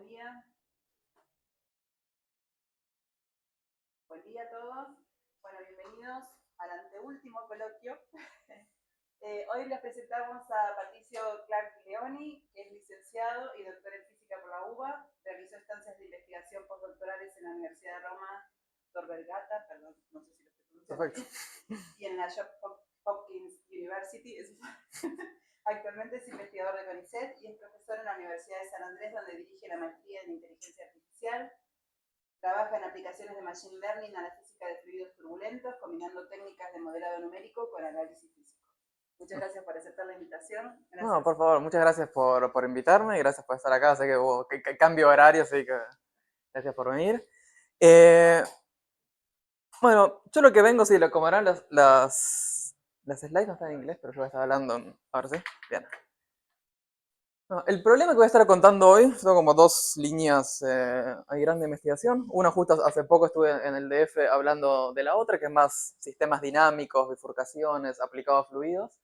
Buen día. Buen día a todos. Bueno, bienvenidos al anteúltimo coloquio. Hoy les presentamos a Patricio Clark Leoni, que es licenciado y doctor en física por la UBA. Realizó estancias de investigación postdoctorales en la Universidad de Roma, Tor Vergata, perdón, no sé si lo estoy pronunciando bien, y en la Johns Hopkins University. Actualmente es investigador de CONICET y es profesor en la Universidad de San Andrés, donde dirige la maestría en inteligencia artificial. Trabaja en aplicaciones de Machine Learning a la física de fluidos turbulentos, combinando técnicas de modelado numérico con análisis físico. Muchas gracias por aceptar la invitación. Gracias. No, por favor, muchas gracias por invitarme y gracias por estar acá. Sé que hubo cambio de horario, así que gracias por venir. Bueno, yo lo que vengo, sí, como verán, las slides no están en inglés, pero yo voy a estar hablando ahora sí. Bien. No, el problema que voy a estar contando hoy son como dos líneas hay grande investigación. Una justo hace poco estuve en el DF hablando de la otra, que es más sistemas dinámicos, bifurcaciones, aplicados a fluidos.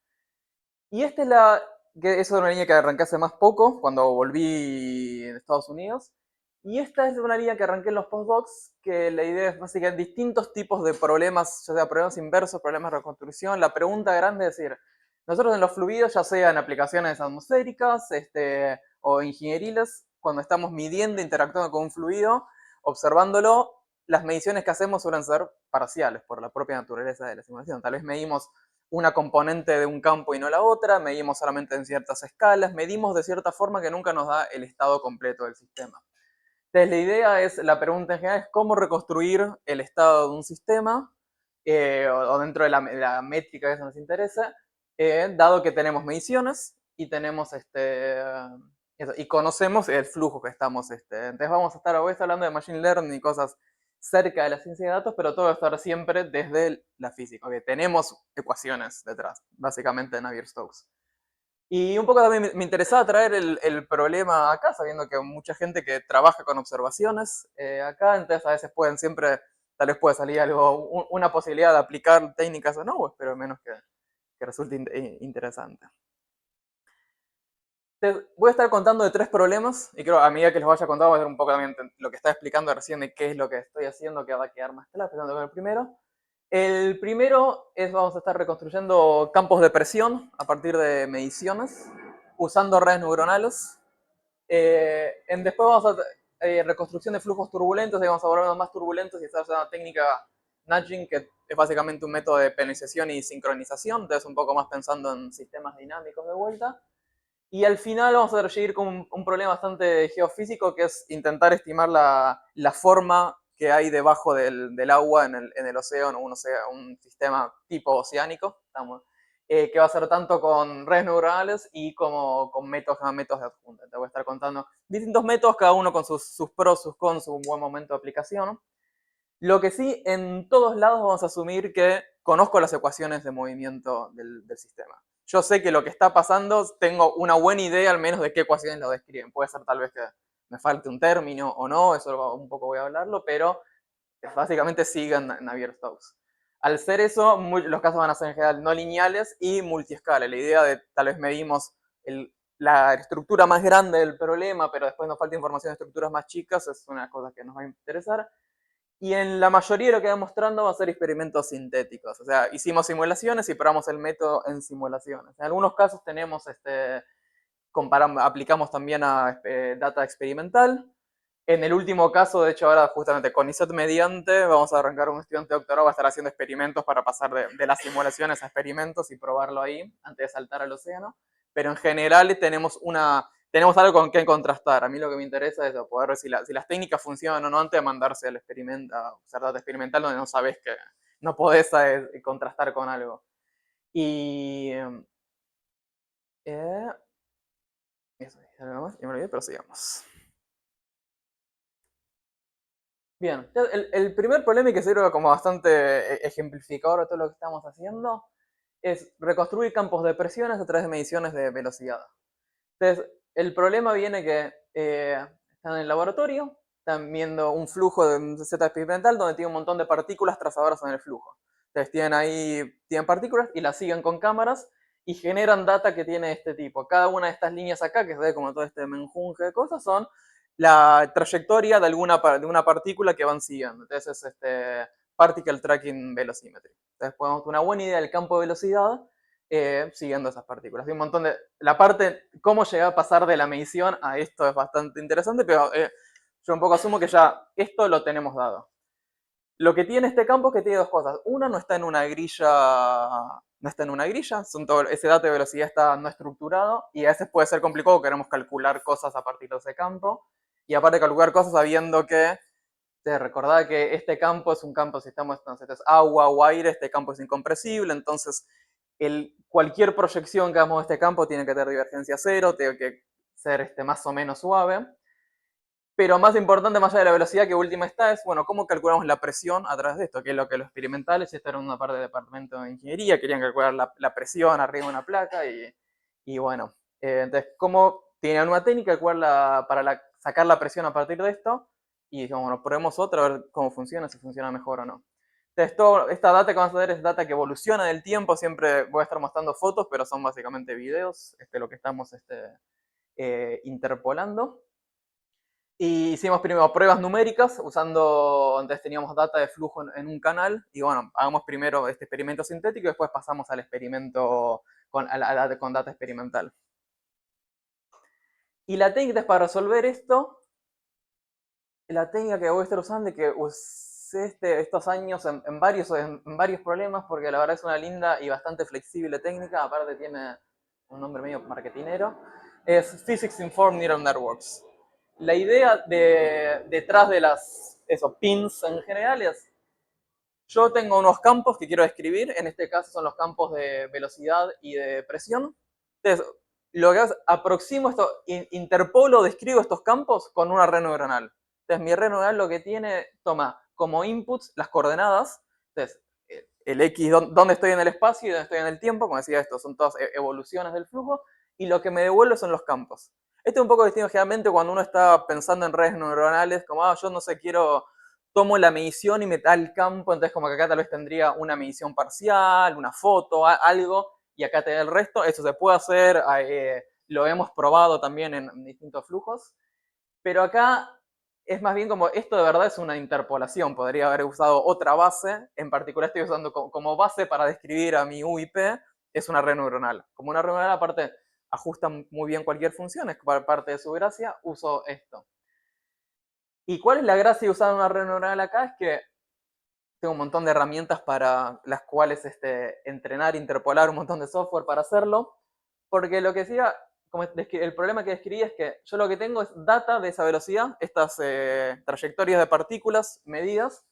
Y esta es que es una línea que arranqué hace más poco, cuando volví en Estados Unidos. Y esta es una línea que arranqué en los postdocs, que la idea es básicamente distintos tipos de problemas, ya sea problemas inversos, problemas de reconstrucción. La pregunta grande es decir, nosotros en los fluidos, ya sea en aplicaciones atmosféricas o ingenieriles, cuando estamos midiendo, interactuando con un fluido, observándolo, las mediciones que hacemos suelen ser parciales por la propia naturaleza de la simulación. Tal vez medimos una componente de un campo y no la otra, medimos solamente en ciertas escalas, medimos de cierta forma que nunca nos da el estado completo del sistema. Entonces la idea es, la pregunta en general es cómo reconstruir el estado de un sistema, o dentro de la métrica que eso nos interesa, dado que tenemos mediciones y tenemos y conocemos el flujo que estamos. Entonces voy a estar hablando de Machine Learning y cosas cerca de la ciencia de datos, pero todo va a estar siempre desde la física. Okay, tenemos ecuaciones detrás, básicamente Navier-Stokes. Y un poco también me interesaba traer el problema acá, sabiendo que hay mucha gente que trabaja con observaciones acá, entonces a veces pueden siempre, tal vez puede salir algo, una posibilidad de aplicar técnicas o no, o espero menos que resulte interesante. Entonces, voy a estar contando de tres problemas, y creo a medida que les vaya contando voy a ver un poco también lo que estaba explicando recién de qué es lo que estoy haciendo, que va a quedar más claro, empezando con el primero. El primero es, vamos a estar reconstruyendo campos de presión a partir de mediciones, usando redes neuronales. Después vamos a reconstrucción de flujos turbulentos, y vamos a volvernos más turbulentos y esta es una técnica nudging, que es básicamente un método de penalización y sincronización, entonces un poco más pensando en sistemas dinámicos de vuelta. Y al final vamos a seguir con un problema bastante geofísico, que es intentar estimar la forma que hay debajo del agua en el océano, un sistema tipo oceánico, que va a ser tanto con redes neuronales y como con métodos de adjunta. Te voy a estar contando distintos métodos, cada uno con sus pros, sus cons, su buen momento de aplicación. Lo que sí, en todos lados vamos a asumir que conozco las ecuaciones de movimiento del sistema. Yo sé que lo que está pasando, tengo una buena idea al menos de qué ecuaciones lo describen. Puede ser tal vez que me falte un término o no, eso un poco voy a hablarlo, pero básicamente siguen Navier-Stokes. Al ser eso, los casos van a ser en general no lineales y multiescala. La idea de tal vez medimos la estructura más grande del problema, pero después nos falta información de estructuras más chicas, es una cosa que nos va a interesar. Y en la mayoría de lo que va mostrando va a ser experimentos sintéticos. O sea, hicimos simulaciones y probamos el método en simulaciones. En algunos casos tenemos, aplicamos también a data experimental. En el último caso, de hecho, ahora justamente con ISET mediante, vamos a arrancar un estudiante de doctorado, va a estar haciendo experimentos para pasar de las simulaciones a experimentos y probarlo ahí antes de saltar al océano. Pero en general tenemos algo con que contrastar. A mí lo que me interesa es poder ver si las técnicas funcionan o no antes de mandarse al experimento, a usar data experimental donde no sabes que no podés contrastar con algo. Y eso, ya me lo olvidé, pero sigamos. Bien, el primer problema, y que sirve como bastante ejemplificador de todo lo que estamos haciendo, es reconstruir campos de presiones a través de mediciones de velocidad. Entonces, el problema viene que están en el laboratorio, están viendo un flujo de un Z experimental donde tiene un montón de partículas trazadoras en el flujo. Entonces tienen partículas y las siguen con cámaras y generan data que tiene este tipo. Cada una de estas líneas acá, que se ve como todo este menjunje de cosas, son la trayectoria de una partícula que van siguiendo. Entonces es Particle Tracking Velocimetry. Entonces podemos tener una buena idea del campo de velocidad siguiendo esas partículas. Hay un montón de... La parte, cómo llega a pasar de la medición a esto es bastante interesante, pero yo un poco asumo que ya esto lo tenemos dado. Lo que tiene este campo es que tiene dos cosas. Una, no está en una grilla, no está en una grilla, ese dato de velocidad está no estructurado y a veces puede ser complicado, queremos calcular cosas a partir de ese campo. Y aparte de calcular cosas sabiendo que, recordad que este campo es un campo, si estamos, entonces es agua o aire, este campo es incompresible, entonces cualquier proyección que hagamos de este campo tiene que tener divergencia cero, tiene que ser más o menos suave. Pero más importante, más allá de la velocidad que última está, es, bueno, cómo calculamos la presión a través de esto, que es lo que los experimentales, esta era una parte del departamento de ingeniería, querían calcular la presión arriba de una placa y bueno, entonces, cómo tenían una técnica para sacar la presión a partir de esto y dijimos, bueno, probemos otra a ver cómo funciona, si funciona mejor o no. Entonces, esta data que vamos a ver es data que evoluciona del tiempo, siempre voy a estar mostrando fotos, pero son básicamente videos, lo que estamos interpolando. Y hicimos primero pruebas numéricas usando, antes teníamos data de flujo en un canal y bueno, hagamos primero este experimento sintético y después pasamos al experimento con data experimental. Y la técnica es para resolver esto, la técnica que voy a estar usando y que usé estos años en varios problemas porque la verdad es una linda y bastante flexible técnica, aparte tiene un nombre medio marketinero, es Physics Informed Neural Networks. La idea detrás de esos pins en general es, yo tengo unos campos que quiero describir, en este caso son los campos de velocidad y de presión. Entonces, lo que hago es aproximo esto, interpolo, describo estos campos con una red neuronal. Entonces, mi red neuronal lo que tiene, toma como inputs las coordenadas, entonces, el X, dónde estoy en el espacio y dónde estoy en el tiempo, como decía esto, son todas evoluciones del flujo, y lo que me devuelve son los campos. Esto es un poco distinto generalmente cuando uno está pensando en redes neuronales, como, yo no sé, tomo la medición y me da el campo, entonces como que acá tal vez tendría una medición parcial, una foto, algo, y acá te da el resto. Eso se puede hacer, lo hemos probado también en distintos flujos, pero acá es más bien como, esto de verdad es una interpolación, podría haber usado otra base, en particular estoy usando como base para describir a mi UIP, es una red neuronal. Como una red neuronal aparte ajusta muy bien cualquier función, es parte de su gracia, uso esto. ¿Y cuál es la gracia de usar una red neuronal acá? Es que tengo un montón de herramientas para las cuales entrenar, interpolar un montón de software para hacerlo, porque lo que decía, el problema que describí es que yo lo que tengo es data de esa velocidad, estas trayectorias de partículas medidas.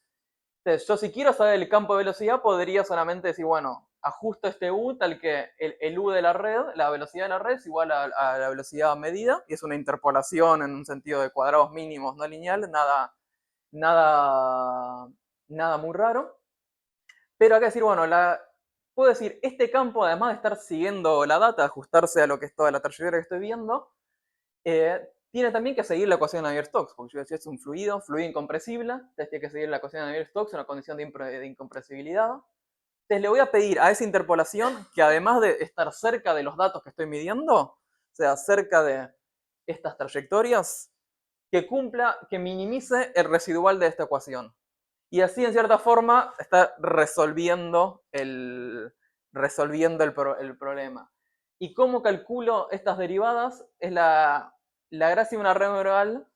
Entonces, yo si quiero saber el campo de velocidad, podría solamente decir, bueno, ajusto este U tal que el U de la red, la velocidad de la red es igual a la velocidad medida, y es una interpolación en un sentido de cuadrados mínimos no lineales, nada muy raro. Pero acá decir, bueno, puedo decir, este campo, además de estar siguiendo la data, ajustarse a lo que es toda la trayectoria que estoy viendo, tiene también que seguir la ecuación de Navier-Stokes, porque yo decía, es un fluido incompresible, entonces tiene que seguir la ecuación de Navier-Stokes, una condición de incompresibilidad. Entonces le voy a pedir a esa interpolación que además de estar cerca de los datos que estoy midiendo, o sea, cerca de estas trayectorias, que minimice el residual de esta ecuación. Y así, en cierta forma, está resolviendo el problema. ¿Y cómo calculo estas derivadas? Es la gracia de una red neuronal,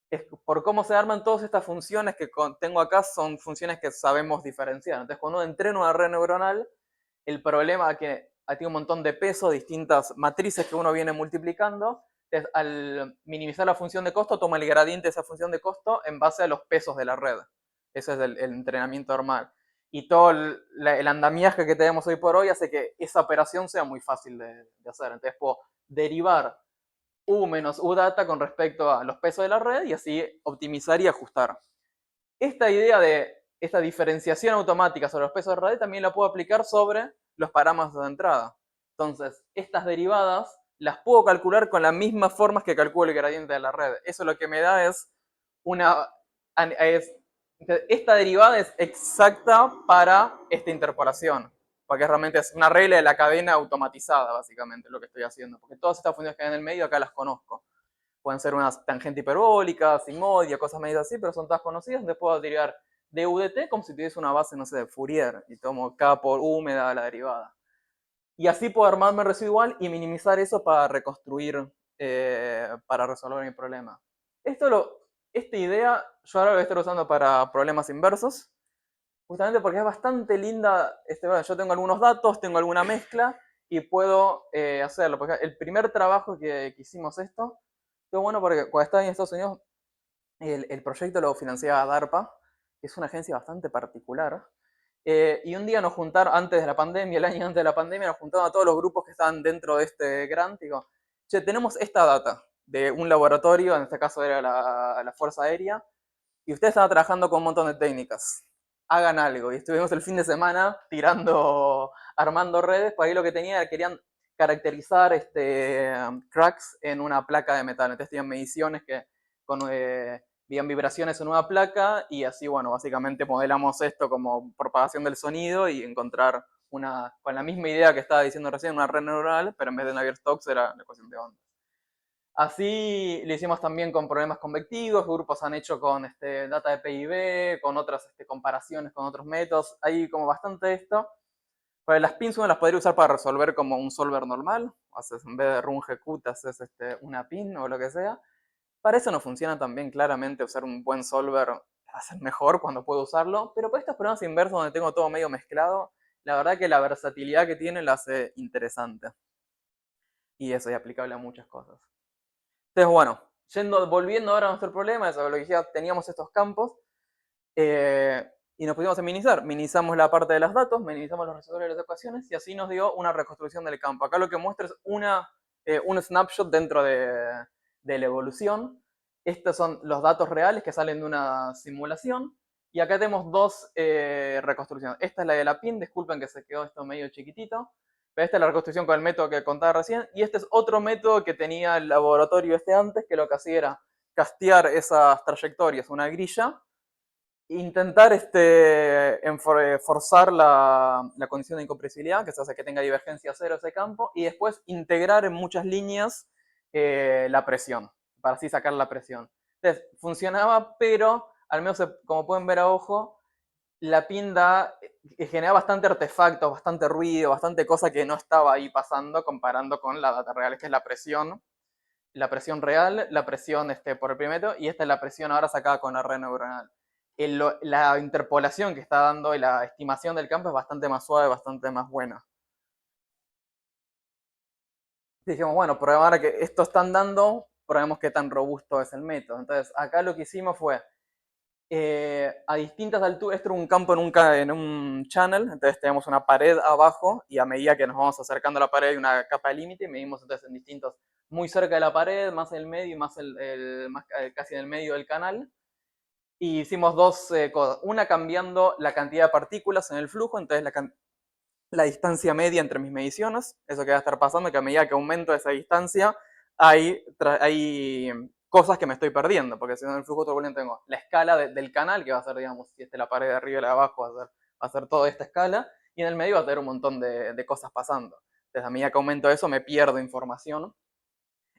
es por cómo se arman todas estas funciones que tengo acá, son funciones que sabemos diferenciar. Entonces, cuando uno entrena una red neuronal, el problema es que tiene un montón de peso, distintas matrices que uno viene multiplicando. Entonces, al minimizar la función de costo, toma el gradiente de esa función de costo en base a los pesos de la red. Ese es el entrenamiento normal. Y todo el andamiaje que tenemos hoy por hoy hace que esa operación sea muy fácil de hacer. Entonces puedo derivar U menos U data con respecto a los pesos de la red y así optimizar y ajustar. Esta idea de esta diferenciación automática sobre los pesos de la red también la puedo aplicar sobre los parámetros de entrada. Entonces, estas derivadas las puedo calcular con las mismas formas que calculo el gradiente de la red. Eso lo que me da es esta derivada es exacta para esta interpolación, porque realmente es una regla de la cadena automatizada, básicamente, lo que estoy haciendo, porque todas estas funciones que hay en el medio acá las conozco. pueden ser una tangente hiperbólica, sigmoidea, cosas medias así, pero son todas conocidas. Entonces puedo derivar de UDT como si tuviese una base, no sé, de Fourier, y tomo K por U, me da la derivada. Y así puedo armarme residual y minimizar eso para reconstruir, para resolver mi problema. Esta idea yo ahora la voy a estar usando para problemas inversos, justamente porque es bastante linda. Bueno, yo tengo algunos datos, tengo alguna mezcla y puedo hacerlo. Porque el primer trabajo que hicimos esto, fue bueno porque cuando estaba en Estados Unidos, el proyecto lo financiaba DARPA, que es una agencia bastante particular. Y un día nos juntaron, antes de la pandemia, el año antes de la pandemia, nos juntaron a todos los grupos que estaban dentro de este grant y digo, che, tenemos esta data de un laboratorio, en este caso era la Fuerza Aérea, y ustedes estaban trabajando con un montón de técnicas. Hagan algo. Y estuvimos el fin de semana armando redes, por ahí lo que querían caracterizar cracks en una placa de metal. Entonces tenían mediciones que veían vibraciones en una placa y así, bueno, básicamente modelamos esto como propagación del sonido y encontrar con la misma idea que estaba diciendo recién, una red neuronal, pero en vez de Navier-Stokes era la ecuación de ondas. Así lo hicimos también con problemas convectivos, grupos han hecho con data de PIB, con otras comparaciones con otros métodos, hay como bastante esto. Pero las pins uno las podría usar para resolver como un solver normal, haces, en vez de run-GQ te haces una pin o lo que sea. Para eso no funciona tan bien, claramente usar un buen solver hace mejor cuando puedo usarlo, pero para estos problemas inversos donde tengo todo medio mezclado, la verdad que la versatilidad que tiene la hace interesante. Y eso es aplicable a muchas cosas. Entonces, bueno, volviendo ahora a nuestro problema, eso, lo que decía, teníamos estos campos y nos pusimos a minimizar. Minimizamos la parte de los datos, minimizamos los resolvedores de las ecuaciones y así nos dio una reconstrucción del campo. Acá lo que muestra es un snapshot dentro de la evolución. Estos son los datos reales que salen de una simulación. Y acá tenemos dos reconstrucciones. Esta es la de la PIN, disculpen que se quedó esto medio chiquitito. Pero esta es la reconstrucción con el método que contaba recién. Y este es otro método que tenía el laboratorio antes, que lo que hacía era castear esas trayectorias, una grilla, e intentar forzar la condición de incompresibilidad, que se hace que tenga divergencia cero ese campo, y después integrar en muchas líneas la presión, para así sacar la presión. Entonces, funcionaba, pero al menos como pueden ver a ojo, la pinda genera bastante artefactos, bastante ruido, bastante cosa que no estaba ahí pasando comparando con la data real, que es la presión real, la presión por el primer método, y esta es la presión ahora sacada con la red neuronal. La interpolación que está dando y la estimación del campo es bastante más suave, bastante más buena. Y dijimos, bueno, ahora que esto están dando, probemos qué tan robusto es el método. Entonces, acá lo que hicimos fue, a distintas alturas, esto era un campo en un channel, entonces tenemos una pared abajo y a medida que nos vamos acercando a la pared hay una capa de límite y medimos entonces en distintos, muy cerca de la pared, más en el medio y más casi en el medio del canal. Y hicimos dos cosas, una cambiando la cantidad de partículas en el flujo, entonces la distancia media entre mis mediciones, eso que va a estar pasando, que a medida que aumento esa distancia, hay cosas que me estoy perdiendo, porque si no en el flujo turbulento tengo la escala del canal, que va a ser, digamos, si la pared de arriba y la de abajo, va a ser toda esta escala, y en el medio va a tener un montón de cosas pasando. Entonces a medida que aumento eso, me pierdo información.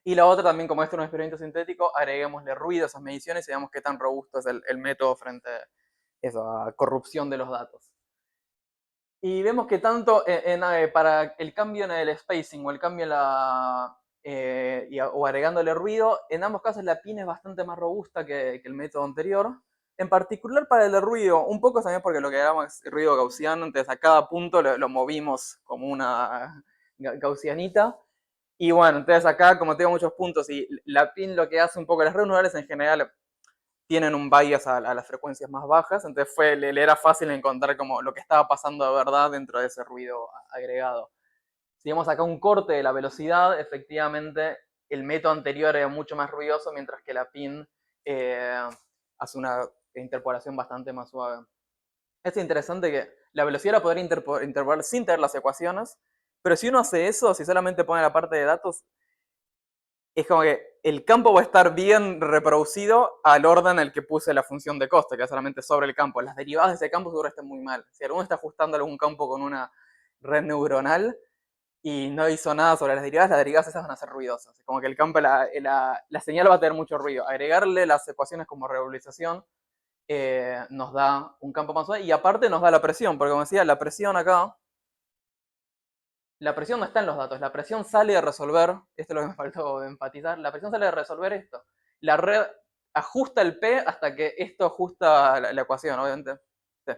Y la otra también, como esto es un experimento sintético, agreguémosle ruido a esas mediciones y veamos qué tan robusto es el método frente a esa corrupción de los datos. Y vemos que tanto para el cambio en el spacing o el cambio en o agregándole ruido, en ambos casos la PIN es bastante más robusta que el método anterior. En particular para el de ruido, un poco también porque lo que llamamos es ruido gaussiano, entonces a cada punto lo movimos como una gaussianita. Y bueno, entonces acá como tengo muchos puntos y la PIN lo que hace un poco, las redes neurales en general tienen un bias a las frecuencias más bajas, entonces le era fácil encontrar como lo que estaba pasando de verdad dentro de ese ruido agregado. Si vemos acá un corte de la velocidad, efectivamente el método anterior era mucho más ruidoso, mientras que la PIN hace una interpolación bastante más suave. Es interesante que la velocidad la podría interpolar sin tener las ecuaciones, pero si uno hace eso, si solamente pone la parte de datos, es como que el campo va a estar bien reproducido al orden en el que puse la función de coste, que es solamente sobre el campo. Las derivadas de ese campo seguro están muy mal. Si alguno está ajustando algún campo con una red neuronal, y no hizo nada sobre las derivadas esas van a ser ruidosas. Como que el campo, la señal va a tener mucho ruido. Agregarle las ecuaciones como revolulización nos da un campo más suave y aparte nos da la presión, porque como decía, la presión acá, la presión no está en los datos, la presión sale de resolver, esto es lo que me faltó enfatizar, la presión sale de resolver esto. La red ajusta el P hasta que esto ajusta la ecuación, obviamente. Sí.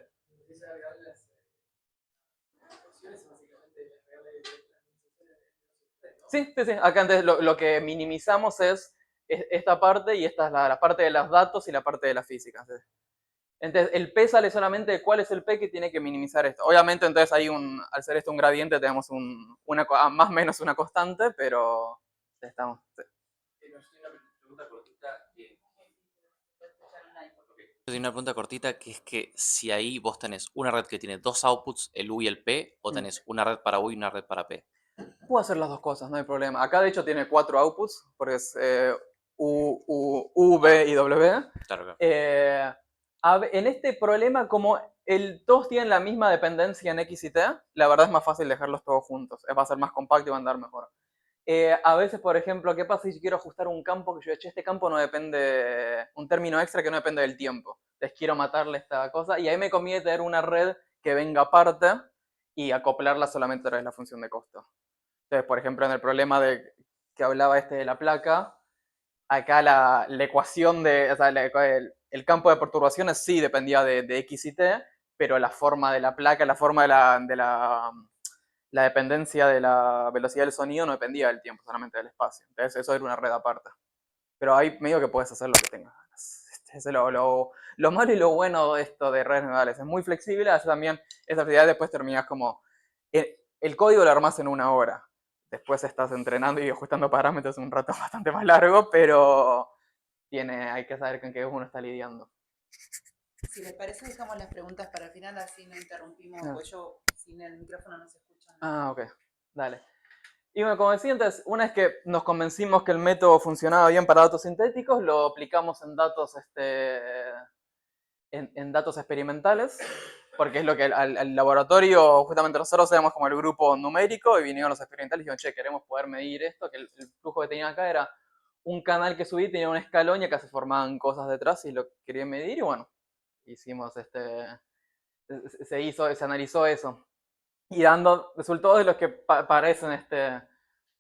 Sí, sí, sí. Acá antes lo que minimizamos es esta parte y esta es la parte de los datos y la parte de la física. ¿Sí? Entonces, el P sale solamente de cuál es el P que tiene que minimizar esto. Obviamente, entonces hay al ser esto un gradiente, tenemos más o menos una constante, pero estamos. Sí. Yo tengo una pregunta cortita que es que si ahí vos tenés una red que tiene dos outputs, el U y el P, o Mm. tenés una red para U y una red para P. Puedo hacer las dos cosas, no hay problema. Acá de hecho tiene 4 outputs, porque es U, V y W. Claro, claro. En este problema, como todos tienen la misma dependencia en X y T, la verdad es más fácil dejarlos todos juntos. Va a ser más compacto y va a andar mejor. A veces, por ejemplo, ¿qué pasa si yo quiero ajustar un campo que yo eché? Este campo no depende, un término extra que no depende del tiempo. Les quiero matarle esta cosa y ahí me conviene tener una red que venga aparte y acoplarla solamente a través de la función de costo. Entonces, por ejemplo, en el problema que hablaba de la placa, acá la ecuación o sea, el campo de perturbaciones sí dependía de X y T, pero la forma de la placa, la forma la dependencia de la velocidad del sonido no dependía del tiempo, solamente del espacio. Entonces eso era una red aparte. Pero ahí medio que puedes hacer lo que tengas ganas. Es lo malo y lo bueno de esto de redes neurales. Es muy flexible, hace también esa flexibilidad después terminas como... El código lo armás en una hora. Después estás entrenando y ajustando parámetros un rato bastante más largo, pero hay que saber con qué uno está lidiando. Si les parece, dejamos las preguntas para el final, así no interrumpimos, Ah. porque yo sin el micrófono no se escucha. Ok, dale. Y bueno, como decía antes, una vez que nos convencimos que el método funcionaba bien para datos sintéticos, lo aplicamos en datos, en datos experimentales, porque es lo que al laboratorio, justamente nosotros éramos como el grupo numérico y vinieron los experimentales y dijeron, che, queremos poder medir esto, que el flujo que tenía acá era un canal que subí, tenía una escalón y acá se formaban cosas detrás y lo querían medir y bueno, hicimos se analizó eso y dando resultados de los que parecen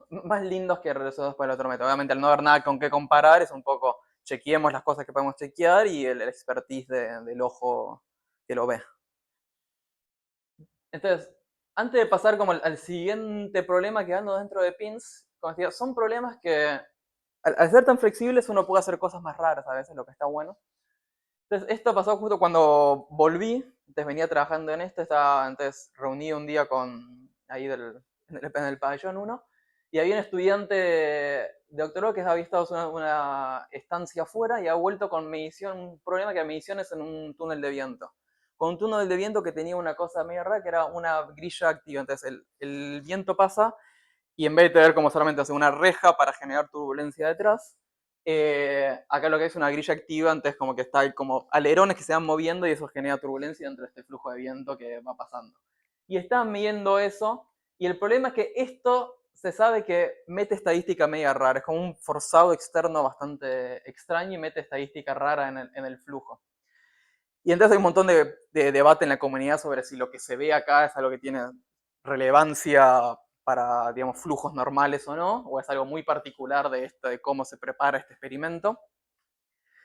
más lindos que resultados para el otro método. Obviamente al no haber nada con qué comparar es un poco chequeemos las cosas que podemos chequear y el expertise del ojo que lo ve. Entonces, antes de pasar como al siguiente problema que ando dentro de Pins, como decía, son problemas que al ser tan flexibles uno puede hacer cosas más raras a veces, lo que está bueno. Entonces, esto pasó justo cuando volví, entonces venía trabajando en esto, estaba antes reunido un día ahí en el pabellón 1, y había un estudiante de doctorado que había estado una estancia afuera y ha vuelto con medición, un problema que mediciones en un túnel de viento. Con un túnel de viento que tenía una cosa medio rara, que era una grilla activa. Entonces el viento pasa y en vez de tener como solamente una reja para generar turbulencia detrás, acá lo que es una grilla activa, entonces como que está como alerones que se van moviendo y eso genera turbulencia dentro de este flujo de viento que va pasando. Y estaban midiendo eso, y el problema es que esto se sabe que mete estadística media rara, es como un forzado externo bastante extraño y mete estadística rara en el flujo. Y entonces hay un montón de debate en la comunidad sobre si lo que se ve acá es algo que tiene relevancia para, digamos, flujos normales o no, o es algo muy particular de esto, de cómo se prepara este experimento.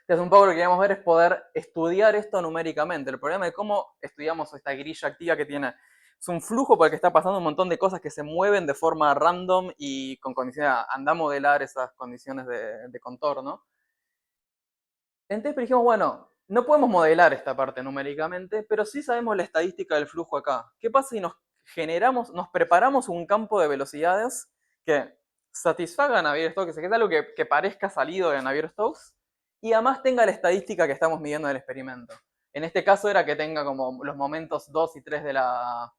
Entonces, un poco lo que queríamos ver es poder estudiar esto numéricamente. El problema de cómo estudiamos esta grilla activa que tiene es un flujo por el que está pasando un montón de cosas que se mueven de forma random y con condiciones, anda a modelar esas condiciones de contorno. Entonces dijimos, bueno, no podemos modelar esta parte numéricamente, pero sí sabemos la estadística del flujo acá. ¿Qué pasa si nos preparamos un campo de velocidades que satisfaga a Navier-Stokes, que es algo que parezca salido de Navier-Stokes, y además tenga la estadística que estamos midiendo en el experimento? En este caso era que tenga como los momentos 2 y 3 de la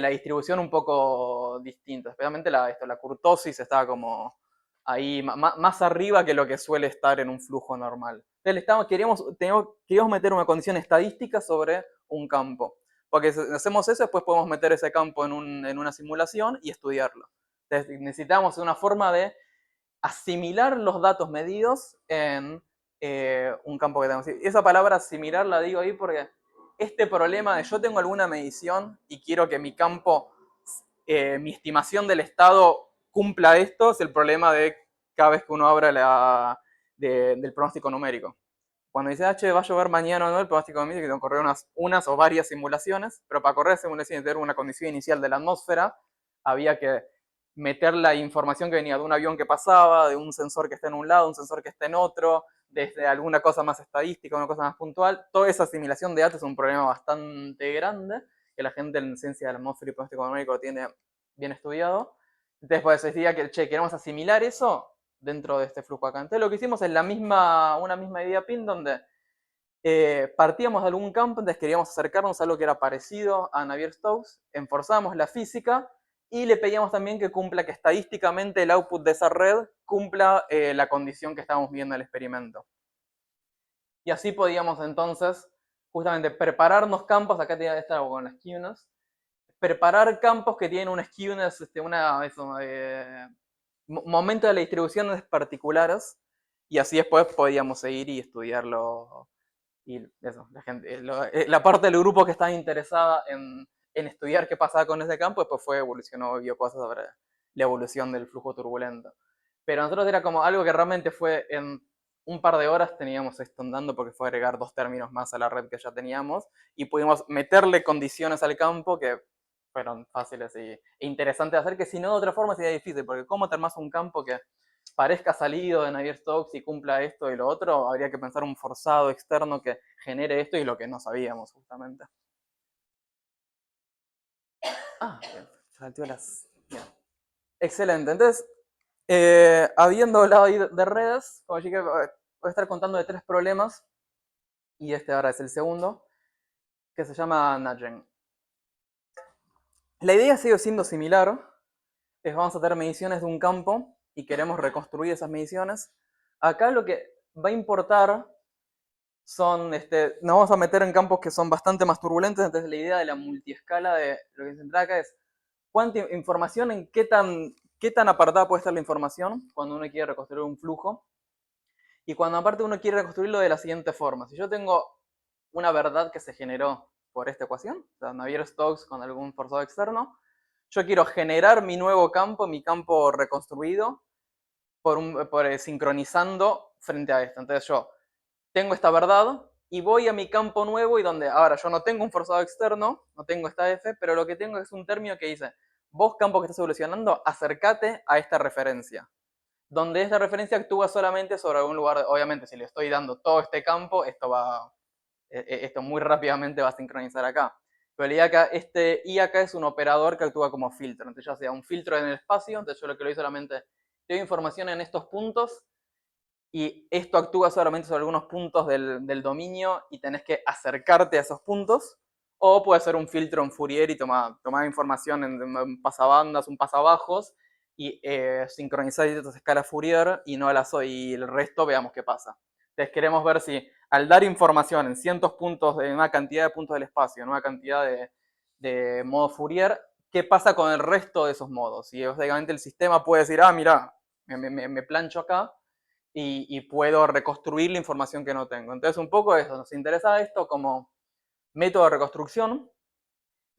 distribución un poco distintos. Especialmente la kurtosis estaba como ahí más arriba que lo que suele estar en un flujo normal. Entonces queríamos meter una condición estadística sobre un campo. Porque si hacemos eso, después podemos meter ese campo en una simulación y estudiarlo. Entonces, necesitamos una forma de asimilar los datos medidos en un campo que tenemos. Y esa palabra asimilar la digo ahí porque este problema de yo tengo alguna medición y quiero que mi campo, mi estimación del estado cumpla esto, es el problema de cada vez que uno abra del pronóstico numérico. Cuando dice, va a llover mañana o no, el pronóstico numérico, que tengo que correr unas o varias simulaciones, pero para correr simulaciones y tener una condición inicial de la atmósfera, había que meter la información que venía de un avión que pasaba, de un sensor que está en un lado, un sensor que está en otro, desde alguna cosa más estadística, una cosa más puntual. Toda esa asimilación de datos es un problema bastante grande, que la gente en ciencia de la atmósfera y pronóstico numérico lo tiene bien estudiado. Entonces, pues decía que, queremos asimilar eso dentro de este flujo acá. Entonces, lo que hicimos es una misma idea PIN, donde partíamos de algún campo, entonces queríamos acercarnos a algo que era parecido a Navier-Stokes, enforzamos la física y le pedíamos también que cumpla, que estadísticamente el output de esa red cumpla la condición que estábamos viendo en el experimento. Y así podíamos entonces justamente prepararnos campos, acá tenía esta con las skewness, preparar campos que tienen una skewness, momento de la distribución particulares, y así después podíamos seguir y estudiarlo. Y eso, la parte del grupo que estaba interesada en estudiar qué pasaba con ese campo, después evolucionó, vio cosas sobre la evolución del flujo turbulento. Pero nosotros era como algo que realmente fue en un par de horas teníamos esto andando, porque fue agregar 2 términos más a la red que ya teníamos, y pudimos meterle condiciones al campo que fueron fáciles e interesantes de hacer, que si no de otra forma sería difícil, porque ¿cómo te armas un campo que parezca salido de Navier-Stokes y cumpla esto y lo otro? Habría que pensar un forzado externo que genere esto y lo que no sabíamos justamente. Bien, saltó las... Bien. Excelente, entonces, habiendo hablado ahí de redes, como dije, voy a estar contando de 3 problemas, y este ahora es el segundo, que se llama nudging. La idea sigue siendo similar, vamos a tener mediciones de un campo y queremos reconstruir esas mediciones. Acá lo que va a importar son, nos vamos a meter en campos que son bastante más turbulentos, entonces la idea de la multiescala de lo que se centra acá es cuánta información, en qué tan apartada puede estar la información cuando uno quiere reconstruir un flujo, y cuando aparte uno quiere reconstruirlo de la siguiente forma. Si yo tengo una verdad que se generó por esta ecuación, o sea, Navier-Stokes con algún forzado externo, yo quiero generar mi nuevo campo, mi campo reconstruido, sincronizando frente a esto. Entonces yo tengo esta verdad y voy a mi campo nuevo, y donde ahora yo no tengo un forzado externo, no tengo esta F, pero lo que tengo es un término que dice, vos campo que estás evolucionando, acércate a esta referencia, donde esta referencia actúa solamente sobre algún lugar. Obviamente, si le estoy dando todo este campo, esto muy rápidamente va a sincronizar acá. Pero la idea acá, este I acá es un operador que actúa como filtro. Entonces ya sea un filtro en el espacio, entonces yo lo que lo doy solamente, te doy información en estos puntos, y esto actúa solamente sobre algunos puntos del dominio y tenés que acercarte a esos puntos. O puede ser un filtro en Fourier y tomar información en un pasabandas, un pasabajos, y sincronizar estas escalas Fourier y no y el resto veamos qué pasa. Entonces queremos ver si al dar información en cientos puntos, en una cantidad de puntos del espacio, en una cantidad de modos Fourier, qué pasa con el resto de esos modos. Y básicamente el sistema puede decir, mira, me plancho acá, y puedo reconstruir la información que no tengo. Entonces un poco eso, nos interesa esto como método de reconstrucción.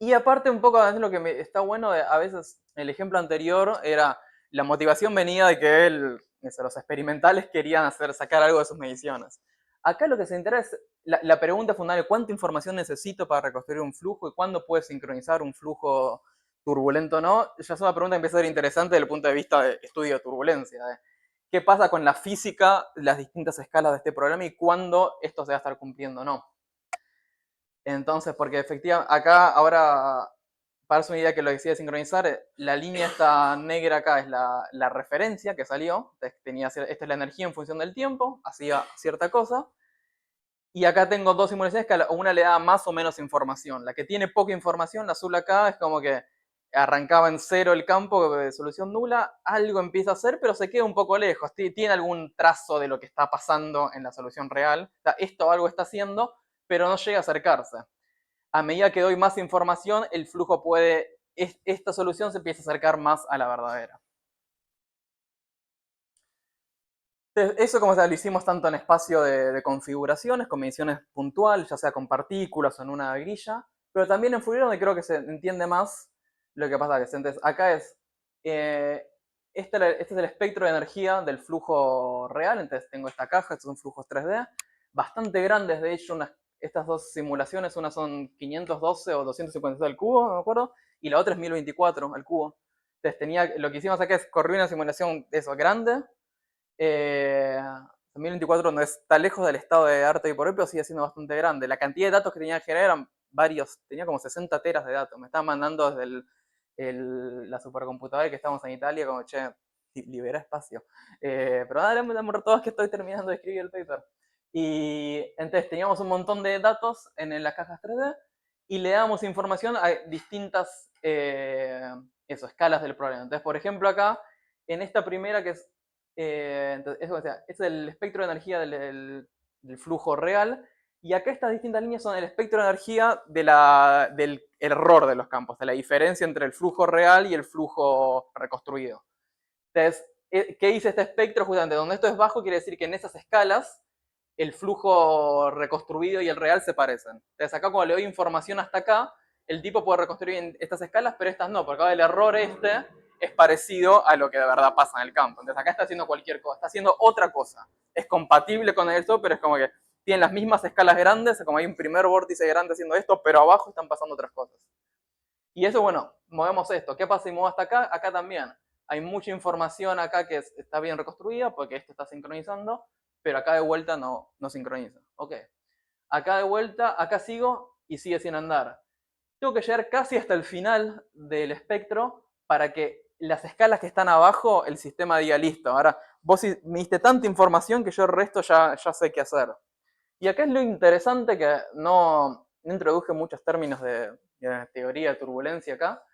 Y aparte un poco, a veces lo que está bueno, a veces el ejemplo anterior era, la motivación venía de que los experimentales querían sacar algo de sus mediciones. Acá lo que se interesa es la pregunta fundamental: ¿cuánta información necesito para reconstruir un flujo y cuándo puedo sincronizar un flujo turbulento o no? Ya es una pregunta que empieza a ser interesante desde el punto de vista de estudio de turbulencia. ¿Qué pasa con la física, las distintas escalas de este problema y cuándo esto se va a estar cumpliendo o no? Entonces, porque efectivamente, acá ahora, para hacer una idea que lo decía sincronizar, la línea esta negra acá es la referencia que salió. Esta es la energía en función del tiempo, hacía cierta cosa. Y acá tengo 2 simulaciones que a una le da más o menos información. La que tiene poca información, la azul acá, es como que arrancaba en 0 el campo de solución nula, algo empieza a hacer, pero se queda un poco lejos. Tiene algún trazo de lo que está pasando en la solución real. O sea, esto algo está haciendo, pero no llega a acercarse. a medida que doy más información, el flujo puede, esta solución se empieza a acercar más a la verdadera. Entonces, eso como lo hicimos tanto en espacio de configuraciones, con mediciones puntuales, ya sea con partículas o en una grilla, pero también en Fourier donde creo que se entiende más lo que pasa. Entonces, acá es, este es el espectro de energía del flujo real, entonces tengo esta caja, estos son flujos 3D, bastante grandes, de hecho, estas dos simulaciones, una son 512 o 256 al cubo, no me acuerdo, y la otra es 1024 al cubo. Entonces lo que hicimos acá es correr una simulación de eso grande, 2024 no está lejos del estado de arte y por pero sigue siendo bastante grande. La cantidad de datos que tenía que generar eran varios, tenía como 60 teras de datos. Me estaban mandando desde la supercomputadora que estamos en Italia, como, che, libera espacio. Pero nada, dame todas que estoy terminando de escribir el paper. Y entonces teníamos un montón de datos en las cajas 3D y le damos información a distintas escalas del problema. Entonces, por ejemplo, acá, en esta primera que es entonces, es el espectro de energía del flujo real, y acá estas distintas líneas son el espectro de energía del error de los campos, de la diferencia entre el flujo real y el flujo reconstruido. Entonces, ¿qué dice este espectro? Justamente, donde esto es bajo, quiere decir que en esas escalas el flujo reconstruido y el real se parecen. Entonces, acá cuando le doy información hasta acá, el tipo puede reconstruir en estas escalas, pero estas no, porque acá el error es parecido a lo que de verdad pasa en el campo. Entonces acá está haciendo cualquier cosa, está haciendo otra cosa. Es compatible con esto, pero es como que tienen las mismas escalas grandes, como hay un primer vórtice grande haciendo esto, pero abajo están pasando otras cosas. Y eso, bueno, movemos esto. ¿Qué pasa si muevo hasta acá? Acá también. Hay mucha información acá que está bien reconstruida porque esto está sincronizando, pero acá de vuelta no sincroniza. Ok. Acá de vuelta, acá sigo y sigue sin andar. Tengo que llegar casi hasta el final del espectro para que las escalas que están abajo, el sistema diga listo. Ahora, vos me diste tanta información que yo el resto ya sé qué hacer. Y acá es lo interesante que no introduje muchos términos de teoría de turbulencia acá,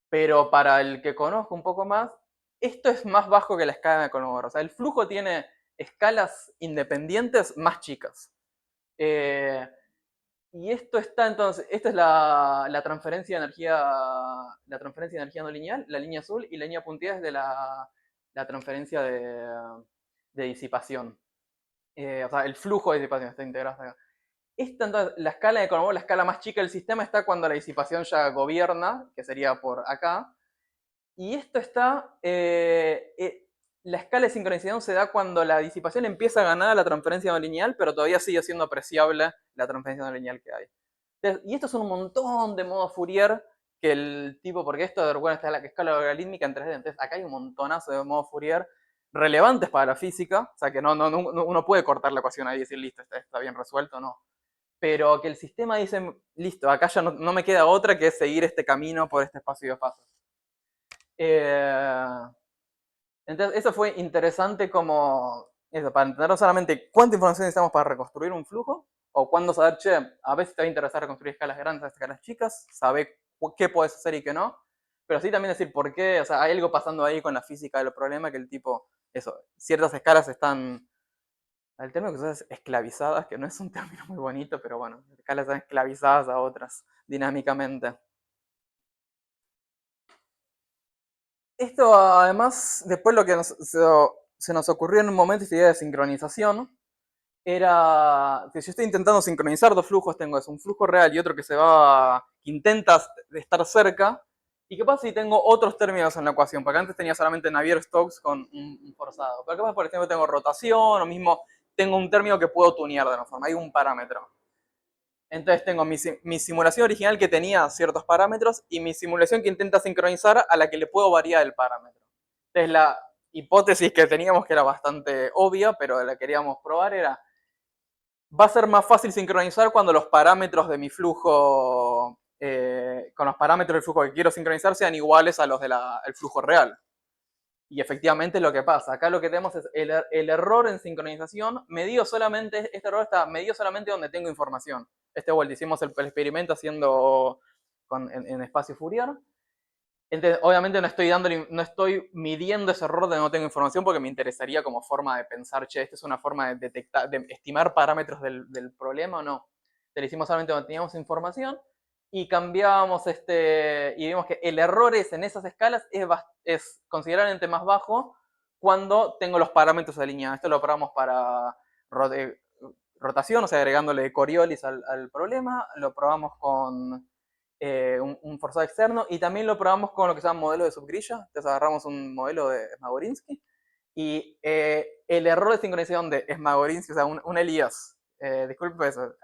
pero para el que conozco un poco más, esto es más bajo que la escala de Kolmogorov. O sea, el flujo tiene escalas independientes más chicas. Y esto está entonces, esta es la transferencia de energía no lineal, la línea azul, y la línea puntilla es de la transferencia de disipación. O sea, el flujo de disipación está integrado acá. Esta, entonces, la escala de Kolmogorov, la escala más chica del sistema, está cuando la disipación ya gobierna, que sería por acá. Y esto está, la escala de sincronización se da cuando la disipación empieza a ganar la transferencia no lineal, pero todavía sigue siendo apreciable la transferencia no lineal que hay. Entonces, y estos son un montón de modos Fourier que el tipo, porque esto, bueno, está la escala logarítmica en 3D, entonces acá hay un montonazo de modos Fourier relevantes para la física, o sea que uno puede cortar la ecuación ahí y decir, listo, está bien resuelto, no. Pero que el sistema dice, listo, acá ya no me queda otra que seguir este camino por este espacio de fases. Entonces, eso fue interesante como, eso, para entender no solamente cuánta información necesitamos para reconstruir un flujo, o cuándo saber, che, a veces te va a interesar reconstruir escalas grandes, escalas chicas, saber qué puedes hacer y qué no, pero sí también decir por qué, o sea, hay algo pasando ahí con la física del problema que el tipo, eso, ciertas escalas están, el término que se usa es esclavizadas, que no es un término muy bonito, pero bueno, las escalas están esclavizadas a otras dinámicamente. Esto además, después lo que se nos ocurrió en un momento, esta idea de sincronización, era que si yo estoy intentando sincronizar dos flujos, tengo un flujo real y otro que que intenta estar cerca, ¿y qué pasa si tengo otros términos en la ecuación? Porque antes tenía solamente Navier-Stokes con un forzado. Pero ¿qué pasa, por ejemplo, tengo rotación, o mismo tengo un término que puedo tunear de una forma, hay un parámetro. Entonces tengo mi simulación original que tenía ciertos parámetros y mi simulación que intenta sincronizar a la que le puedo variar el parámetro. Entonces la hipótesis que teníamos, que era bastante obvia, pero la queríamos probar, era, va a ser más fácil sincronizar cuando los parámetros de mi flujo, con los parámetros del flujo que quiero sincronizar sean iguales a los del flujo real. Y efectivamente es lo que pasa. Acá lo que tenemos es el error en sincronización medido solamente, este error está medido solamente donde tengo información. Vuelta hicimos el experimento haciendo en espacio Fourier. Entonces, obviamente no estoy midiendo ese error de no tengo información porque me interesaría como forma de pensar, che, esta es una forma de detectar, de estimar parámetros del problema o no. Te lo hicimos solamente cuando teníamos información y cambiábamos y vimos que el error en esas escalas es considerablemente más bajo cuando tengo los parámetros alineados. Esto lo probamos para rotación, o sea, agregándole Coriolis al problema. Lo probamos con un forzado externo y también lo probamos con lo que se llama modelo de subgrilla. Entonces agarramos un modelo de Smagorinsky y el error de sincronización de Smagorinsky, o sea, un Elías, disculpe eso,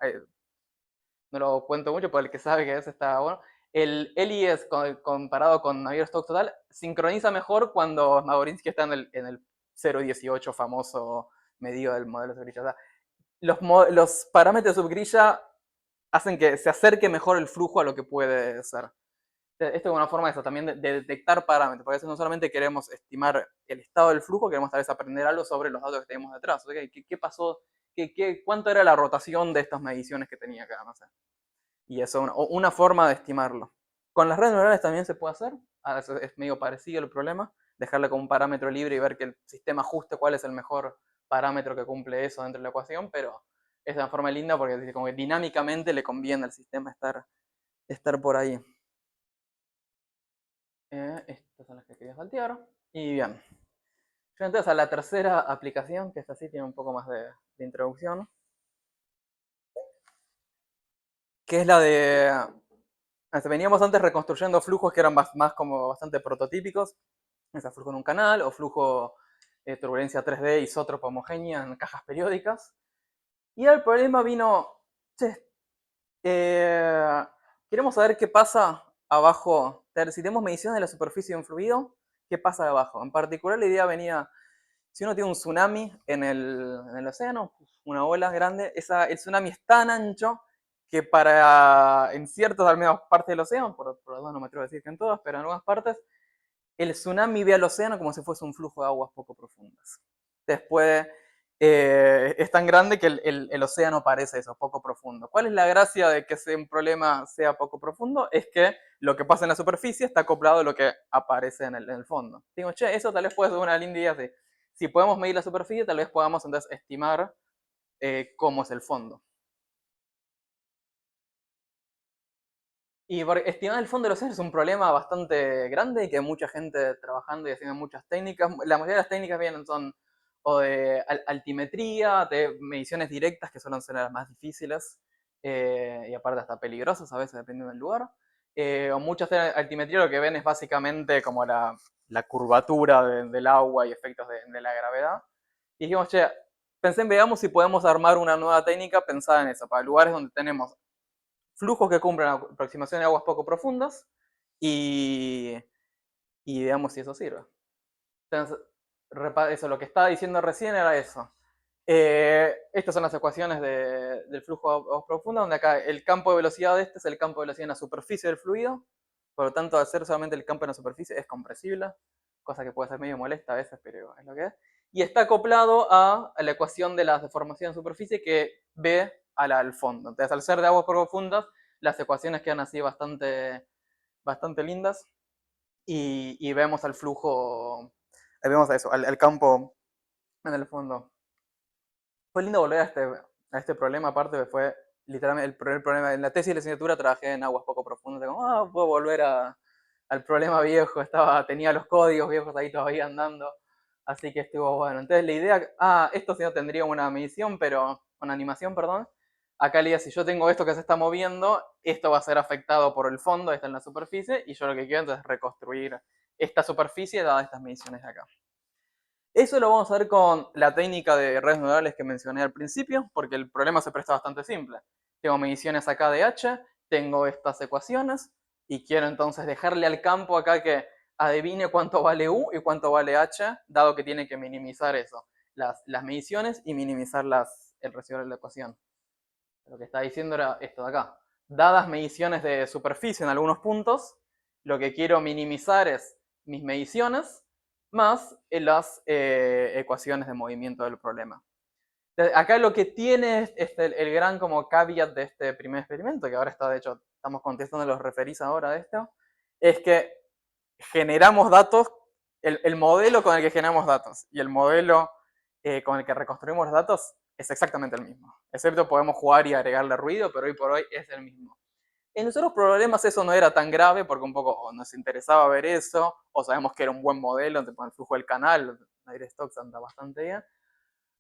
no lo cuento mucho, pero el que sabe que es está bueno. El Elías comparado con Navier-Stokes total sincroniza mejor cuando Smagorinsky está en el 0.18 famoso medido del modelo de subgrilla. O sea, los parámetros de subgrilla hacen que se acerque mejor el flujo a lo que puede ser. Esto es una forma de eso, también de detectar parámetros, porque a veces no solamente queremos estimar el estado del flujo, queremos tal vez aprender algo sobre los datos que tenemos detrás. ¿Okay? ¿Qué pasó? ¿Cuánto era la rotación de estas mediciones que tenía acá? No sé. Y eso es una forma de estimarlo. Con las redes neurales también se puede hacer, es medio parecido el problema, dejarle como un parámetro libre y ver que el sistema ajuste cuál es el mejor parámetro que cumple eso dentro de la ecuación, pero es una forma linda porque como que dinámicamente le conviene al sistema estar por ahí. Estas son las que quería saltear. Y bien. Yo entonces a la tercera aplicación, que esta sí tiene un poco más de introducción, que es la de... Veníamos antes reconstruyendo flujos que eran más como bastante prototípicos, ese flujo en un canal, o flujo turbulencia 3D isótropa homogénea en cajas periódicas. Y el problema vino, che, queremos saber qué pasa abajo, si tenemos mediciones de la superficie de un fluido, qué pasa abajo. En particular la idea venía, si uno tiene un tsunami en el océano, una ola grande, el tsunami es tan ancho que en ciertas al menos partes del océano, por no me atrevo a decir que en todas, pero en algunas partes, el tsunami ve al océano como si fuese un flujo de aguas poco profundas. Después es tan grande que el océano parece eso, poco profundo. ¿Cuál es la gracia de que un problema sea poco profundo? Es que lo que pasa en la superficie está acoplado a lo que aparece en el fondo. Digo, che, eso tal vez puede ser una linda idea. Si podemos medir la superficie, tal vez podamos entonces estimar cómo es el fondo. Y estimar el fondo del océano es un problema bastante grande y que hay mucha gente trabajando y haciendo muchas técnicas. La mayoría de las técnicas son o de altimetría, de mediciones directas, que suelen ser las más difíciles y aparte hasta peligrosas a veces, dependiendo del lugar. O muchas de altimetría lo que ven es básicamente como la curvatura del agua y efectos de la gravedad. Y dijimos, che, veamos si podemos armar una nueva técnica pensada en eso, para lugares donde tenemos flujos que cumplen aproximación de aguas poco profundas y veamos si eso sirve. Entonces, eso, lo que estaba diciendo recién era eso. Estas son las ecuaciones del flujo a aguas profundas, donde acá el campo de velocidad de este es el campo de velocidad en la superficie del fluido, por lo tanto, al ser solamente el campo en la superficie es compresible, cosa que puede ser medio molesta a veces, pero es lo que es. Y está acoplado a la ecuación de las deformaciones en superficie que ve al fondo. Entonces, al ser de aguas profundas, las ecuaciones quedan así bastante lindas y vemos al flujo, vemos a eso, al campo en el fondo. Fue lindo volver a este problema, aparte que fue literalmente el primer problema. En la tesis de licenciatura trabajé en aguas poco profundas, como, puedo volver al problema viejo, tenía los códigos viejos ahí todavía andando, así que estuvo bueno. Entonces la idea, esto sí no tendría una medición, pero una animación, perdón. Acá la idea, si yo tengo esto que se está moviendo, esto va a ser afectado por el fondo, está en la superficie, y yo lo que quiero entonces es reconstruir esta superficie dadas estas mediciones de acá. Eso lo vamos a ver con la técnica de redes neurales que mencioné al principio, porque el problema se presta bastante simple. Tengo mediciones acá de h, tengo estas ecuaciones, y quiero entonces dejarle al campo acá que adivine cuánto vale u y cuánto vale h, dado que tiene que minimizar eso, las mediciones y minimizar el residuo de la ecuación. Lo que está diciendo era esto de acá. Dadas mediciones de superficie en algunos puntos, lo que quiero minimizar es mis mediciones más las ecuaciones de movimiento del problema. Entonces, acá lo que tiene el gran como caveat de este primer experimento, que ahora está, de hecho, estamos contestando los referís ahora de esto, es que generamos datos, el modelo con el que generamos datos y el modelo con el que reconstruimos los datos es exactamente el mismo. Excepto podemos jugar y agregarle ruido, pero hoy por hoy es el mismo. En los otros problemas eso no era tan grave porque un poco nos interesaba ver eso, o sabemos que era un buen modelo, el flujo del canal, NairStocks anda bastante bien.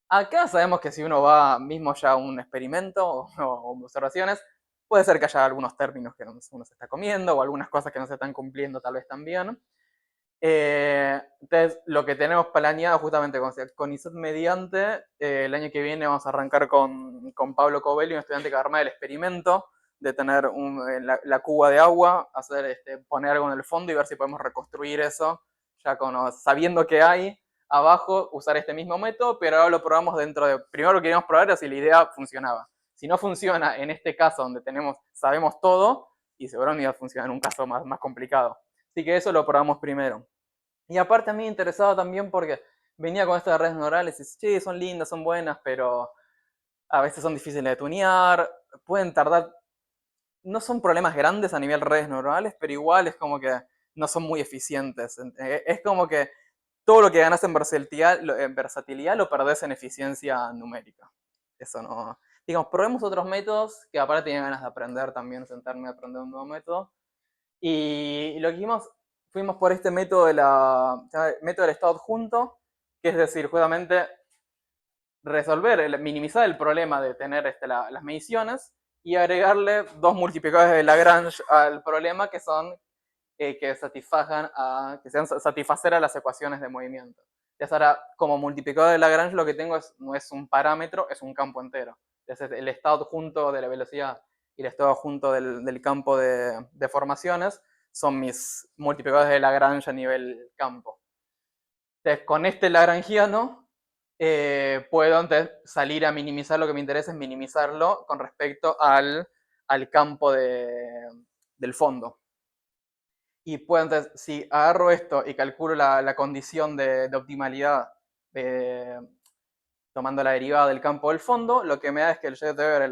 Acá sabemos que si uno va mismo ya a un experimento o observaciones, puede ser que haya algunos términos que uno se está comiendo o algunas cosas que no se están cumpliendo tal vez también. Entonces, lo que tenemos planeado justamente con ISET mediante, el año que viene vamos a arrancar con Pablo Covelli, un estudiante que va a armar el experimento de tener la cuba de agua, poner algo en el fondo y ver si podemos reconstruir eso, ya sabiendo que hay abajo, usar este mismo método, pero ahora lo probamos dentro de, primero lo que queríamos probar era si la idea funcionaba. Si no funciona en este caso donde sabemos todo, y seguramente iba a funcionar en un caso más complicado. Así que eso lo probamos primero. Y aparte a mí me interesaba también porque venía con estas redes neurales y sí, son lindas, son buenas, pero a veces son difíciles de tunear, pueden tardar, no son problemas grandes a nivel redes neurales, pero igual es como que no son muy eficientes. Es como que todo lo que ganas en versatilidad lo perdés en eficiencia numérica. Eso no. Digamos, probemos otros métodos que aparte tenía ganas de aprender también, sentarme a aprender un nuevo método. Y lo que hicimos, fuimos por este método método del estado adjunto, que es decir, justamente minimizar el problema de tener las mediciones y agregarle dos multiplicadores de Lagrange al problema que son que sean satisfacer a las ecuaciones de movimiento. Entonces ahora, como multiplicador de Lagrange, lo que tengo no es un parámetro, es un campo entero. Entonces el estado adjunto de la velocidad y el estado adjunto del campo de formaciones son mis multiplicadores de Lagrange a nivel campo. Entonces con este lagrangiano puedo entonces salir a minimizar, lo que me interesa es minimizarlo con respecto al campo del fondo. Y puedo entonces, si agarro esto y calculo la condición de optimalidad tomando la derivada del campo del fondo, lo que me da es que el J de Weber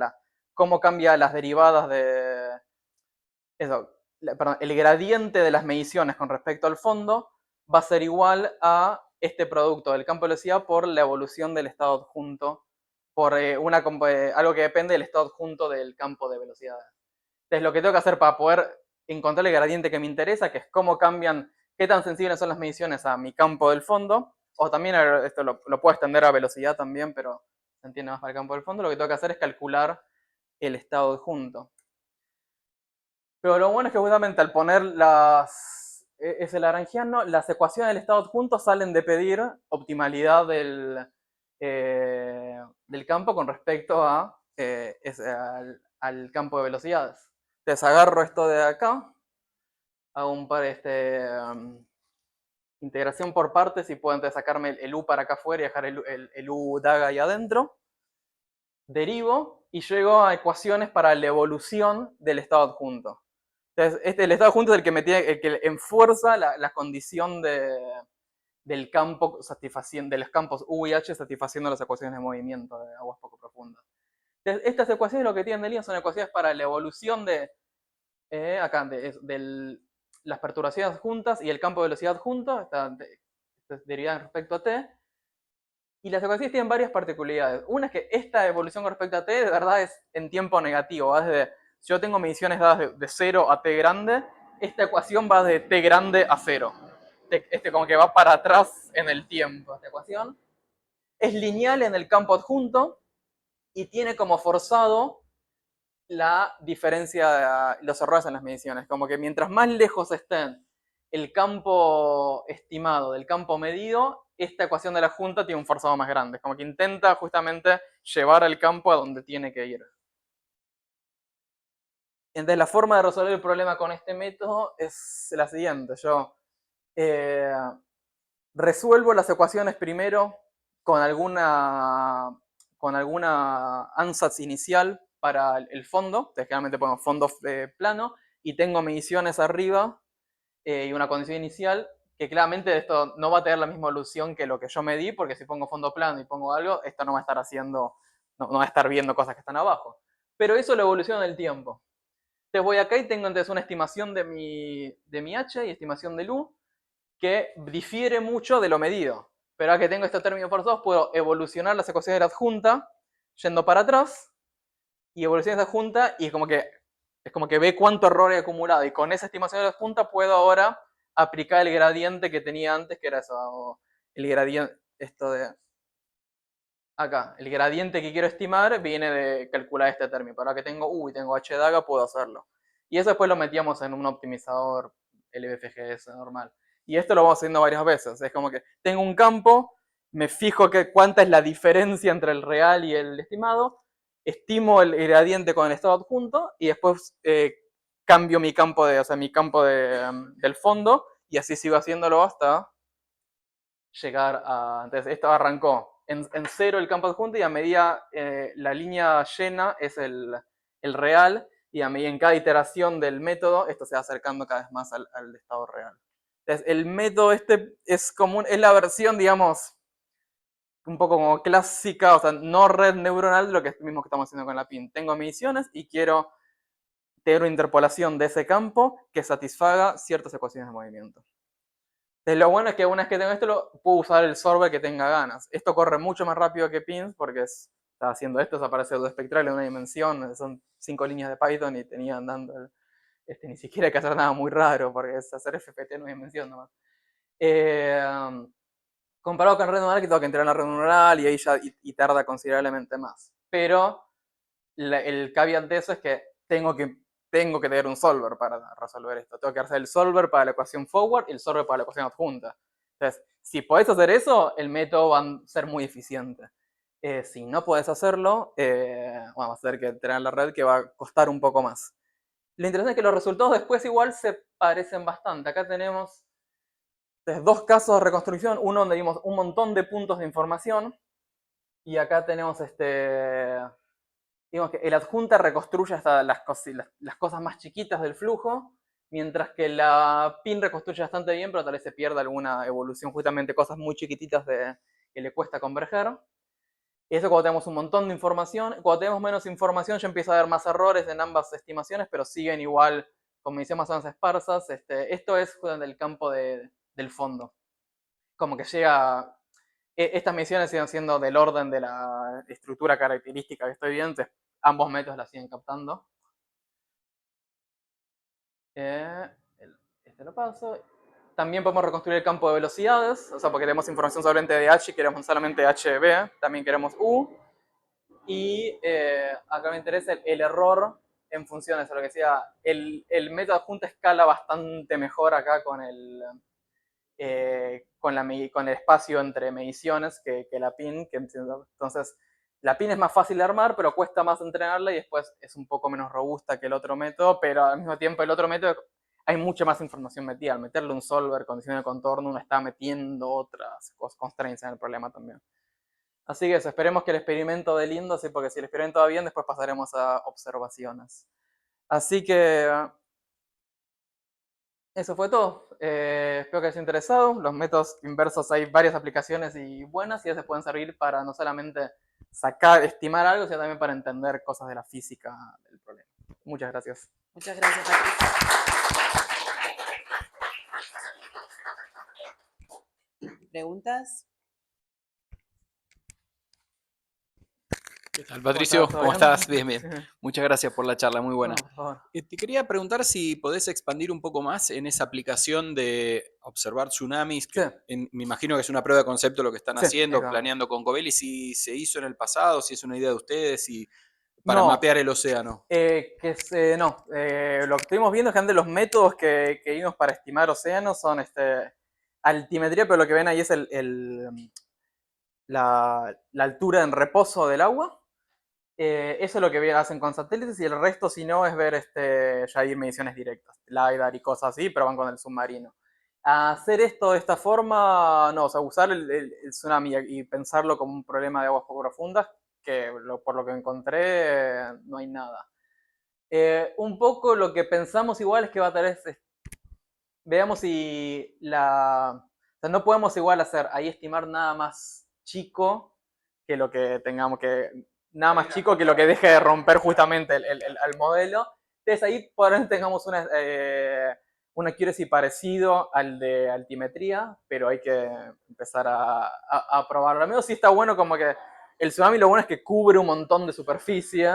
cómo cambia las derivadas el gradiente de las mediciones con respecto al fondo va a ser igual a este producto del campo de velocidad por la evolución del estado adjunto, por algo que depende del estado adjunto del campo de velocidad. Entonces lo que tengo que hacer para poder encontrar el gradiente que me interesa, que es cómo cambian, qué tan sensibles son las mediciones a mi campo del fondo, o también esto lo puedo extender a velocidad también, pero se entiende más para el campo del fondo, lo que tengo que hacer es calcular el estado adjunto. Pero lo bueno es que justamente al poner ese lagrangiano, las ecuaciones del estado adjunto salen de pedir optimalidad del campo con respecto al campo de velocidades. Entonces agarro esto de acá, hago un par de integración por partes y puedo entonces sacarme el u para acá afuera y dejar el u daga ahí adentro. Derivo y llego a ecuaciones para la evolución del estado adjunto. Entonces, el estado adjunto es el que enfuerza la condición del campo de los campos U y H satisfaciendo las ecuaciones de movimiento de aguas poco profundas. Entonces, estas ecuaciones lo que tienen de línea son ecuaciones para la evolución de las perturbaciones adjuntas y el campo de velocidad adjunto, está derivada respecto a t. Y las ecuaciones tienen varias particularidades. Una es que esta evolución con respecto a t de verdad es en tiempo negativo. Va desde, si yo tengo mediciones dadas de 0 a t grande, esta ecuación va de t grande a 0. Como que va para atrás en el tiempo esta ecuación. Es lineal en el campo adjunto y tiene como forzado la diferencia, los errores en las mediciones. Como que mientras más lejos estén el campo estimado del campo medido, esta ecuación de la junta tiene un forzado más grande. Es como que intenta justamente llevar al campo a donde tiene que ir. Entonces la forma de resolver el problema con este método es la siguiente. Yo resuelvo las ecuaciones primero con alguna ansatz inicial para el fondo. Entonces generalmente pongo fondo plano y tengo mediciones arriba y una condición inicial que claramente esto no va a tener la misma evolución que lo que yo medí, porque si pongo fondo plano y pongo algo, esto no va a estar no va a estar viendo cosas que están abajo. Pero eso lo evoluciona en el tiempo. Entonces voy acá y tengo entonces una estimación de mi H y estimación del U, que difiere mucho de lo medido. Pero ahora que tengo estos términos forzados, puedo evolucionar las ecuaciones de la adjunta yendo para atrás y evoluciona esa junta y es como que ve cuánto error he acumulado y con esa estimación de la junta puedo ahora aplicar el gradiente que tenía antes, que era eso, el gradiente, esto de acá, el gradiente que quiero estimar viene de calcular este término. Para que tengo U y tengo H daga, puedo hacerlo. Y eso después lo metíamos en un optimizador LBFGS normal. Y esto lo vamos haciendo varias veces. Es como que tengo un campo, me fijo cuánta es la diferencia entre el real y el estimado, estimo el gradiente con el estado adjunto y después cambio mi campo, del fondo y así sigo haciéndolo hasta llegar a... Entonces, esto arrancó en cero el campo adjunto y a medida la línea llena es el real y a medida en cada iteración del método esto se va acercando cada vez más al estado real. Entonces, el método este es la versión, digamos, un poco como clásica, o sea, no red neuronal de lo que mismo que estamos haciendo con la PIN. Tengo mediciones y quiero tener una interpolación de ese campo que satisfaga ciertas ecuaciones de movimiento. Entonces, lo bueno es que una vez que tengo esto, puedo usar el solver que tenga ganas. Esto corre mucho más rápido que Pins porque está haciendo esto, se aparece el espectral en una dimensión, son 5 líneas de Python y tenía andando ni siquiera hay que hacer nada muy raro porque es hacer FPT en una dimensión nomás. Comparado con red neuronal, que tengo que entrar en la red neuronal y ahí ya y tarda considerablemente más. Pero el caveat de eso es que tengo que tener un solver para resolver esto. Tengo que hacer el solver para la ecuación forward y el solver para la ecuación adjunta. Entonces, si podés hacer eso, el método va a ser muy eficiente. Si no podés hacerlo, vamos a tener que tener la red que va a costar un poco más. Lo interesante es que los resultados después igual se parecen bastante. Acá tenemos dos casos de reconstrucción, uno donde dimos un montón de puntos de información y acá tenemos digamos que el adjunta reconstruye hasta las cosas más chiquitas del flujo, mientras que la PIN reconstruye bastante bien, pero tal vez se pierda alguna evolución, justamente cosas muy chiquititas que le cuesta converger. Y eso cuando tenemos un montón de información. Cuando tenemos menos información ya empieza a haber más errores en ambas estimaciones, pero siguen igual con mediciones más o menos esparsas. Esto es el campo del fondo. Como que llega... Estas mediciones siguen siendo del orden de la estructura característica que estoy viendo, entonces ambos métodos la siguen captando. Este lo paso. También podemos reconstruir el campo de velocidades, o sea, porque tenemos información solamente de H y queremos solamente HB, también queremos U. Y acá me interesa el error en funciones, o lo que decía, el método adjunto escala bastante mejor acá con el espacio entre mediciones que la PIN. Entonces, la PIN es más fácil de armar, pero cuesta más entrenarla y después es un poco menos robusta que el otro método, pero al mismo tiempo el otro método hay mucha más información metida. Al meterle un solver, condición de contorno, uno está metiendo otras constraints en el problema también. Así que eso, esperemos que el experimento dé lindo, ¿sí? Porque si el experimento va bien, después pasaremos a observaciones. Así que eso fue todo. Espero que les haya interesado. Los métodos inversos hay varias aplicaciones y buenas y esas pueden servir para no solamente estimar algo, sino también para entender cosas de la física del problema. Muchas gracias. Muchas gracias, Patricio. ¿Preguntas? ¿Qué tal, Patricio? ¿Cómo estás? Bien, bien. Muchas gracias por la charla, muy buena. No, por favor. Te quería preguntar si podés expandir un poco más en esa aplicación de observar tsunamis, que me imagino que es una prueba de concepto lo que están haciendo, planeando con Covelli, si se hizo en el pasado, si es una idea de ustedes, para mapear el océano. No, lo que estuvimos viendo es que los métodos que vimos para estimar océanos son altimetría, pero lo que ven ahí es la altura en reposo del agua. Eso es lo que hacen con satélites y el resto, si no, es ver ya ir mediciones directas, LiDAR y cosas así, pero van con el submarino. Hacer esto de esta forma, no, o sea, usar el tsunami y pensarlo como un problema de aguas poco profundas, que por lo que encontré, no hay nada. Un poco lo que pensamos igual es que va a tener, veamos si o sea, no podemos igual ahí estimar nada más chico que lo que tengamos nada más chico que lo que deje de romper justamente el modelo. Entonces ahí probablemente tengamos una accuracy parecido al de altimetría, pero hay que empezar a probarlo. Al menos sí está bueno como que el tsunami lo bueno es que cubre un montón de superficie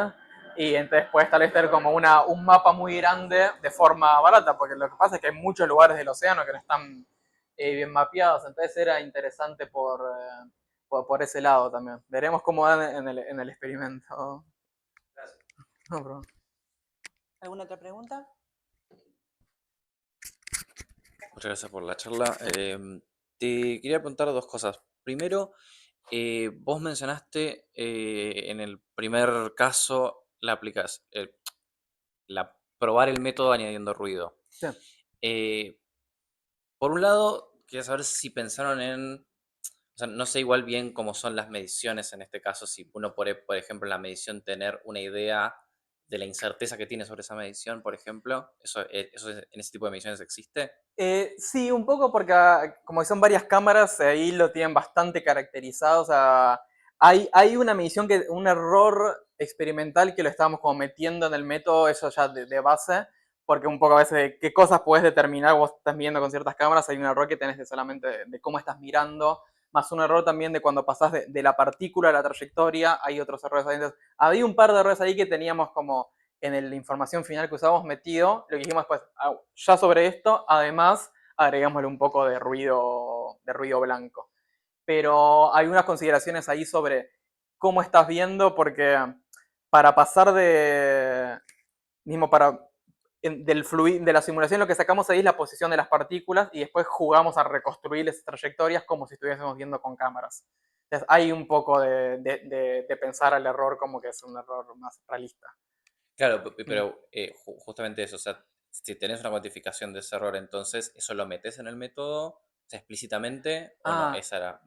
y entonces puedes tal vez tener como un mapa muy grande de forma barata, porque lo que pasa es que hay muchos lugares del océano que no están bien mapeados, entonces era interesante por ese lado también. Veremos cómo va en el experimento. Gracias. No, pero... ¿Alguna otra pregunta? Muchas gracias por la charla. Te quería preguntar dos cosas. Primero, vos mencionaste en el primer caso probar el método añadiendo ruido. Sí. Por un lado, quería saber si pensaron o sea, no sé igual bien cómo son las mediciones en este caso, si uno puede, por ejemplo, en la medición tener una idea de la incerteza que tiene sobre esa medición, por ejemplo. ¿Eso en ese tipo de mediciones existe? Sí, un poco porque como son varias cámaras, ahí lo tienen bastante caracterizado. O sea, hay una medición, un error experimental que lo estábamos como metiendo en el método, eso ya de base, porque un poco a veces de qué cosas puedes determinar vos estás viendo con ciertas cámaras, hay un error que tenés solamente de cómo estás mirando, más un error también de cuando pasás de la partícula a la trayectoria, hay otros errores ahí. Entonces, había un par de errores ahí que teníamos como en la información final que usábamos metido, lo que dijimos pues, ya sobre esto, además agregámosle un poco de ruido blanco. Pero hay unas consideraciones ahí sobre cómo estás viendo, porque para pasar mismo de la simulación lo que sacamos ahí es la posición de las partículas y después jugamos a reconstruir esas trayectorias como si estuviésemos viendo con cámaras. Entonces hay un poco de pensar al error como que es un error más realista. Claro, pero justamente eso, o sea, si tenés una cuantificación de ese error, entonces, ¿eso lo metes en el método, o sea, explícitamente, o no? Ah,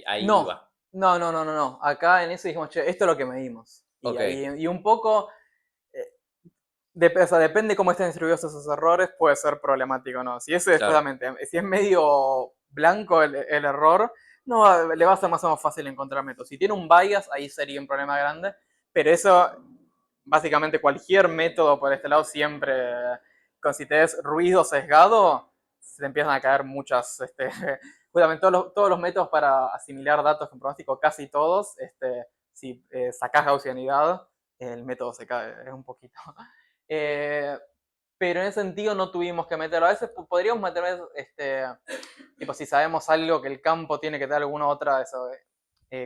Ahí no, iba. no. Acá en eso dijimos, che, esto es lo que medimos. Y, Ok, y un poco, o sea, depende cómo estén distribuidos esos errores, puede ser problemático, ¿no? Si es claro, justamente, si es medio blanco el error, no le va a ser más o menos fácil encontrar métodos. Si tiene un bias, ahí sería un problema grande, pero eso, básicamente cualquier método por este lado siempre, si tenés ruido sesgado, se empiezan a caer muchas, justamente todos los métodos para asimilar datos con pronóstico, casi todos, si sacás gaussianidad, el método se cae, es un poquito. Eh, pero en ese sentido no tuvimos que meterlo. A veces podríamos meter, tipo, si sabemos algo que el campo tiene que tener alguna otra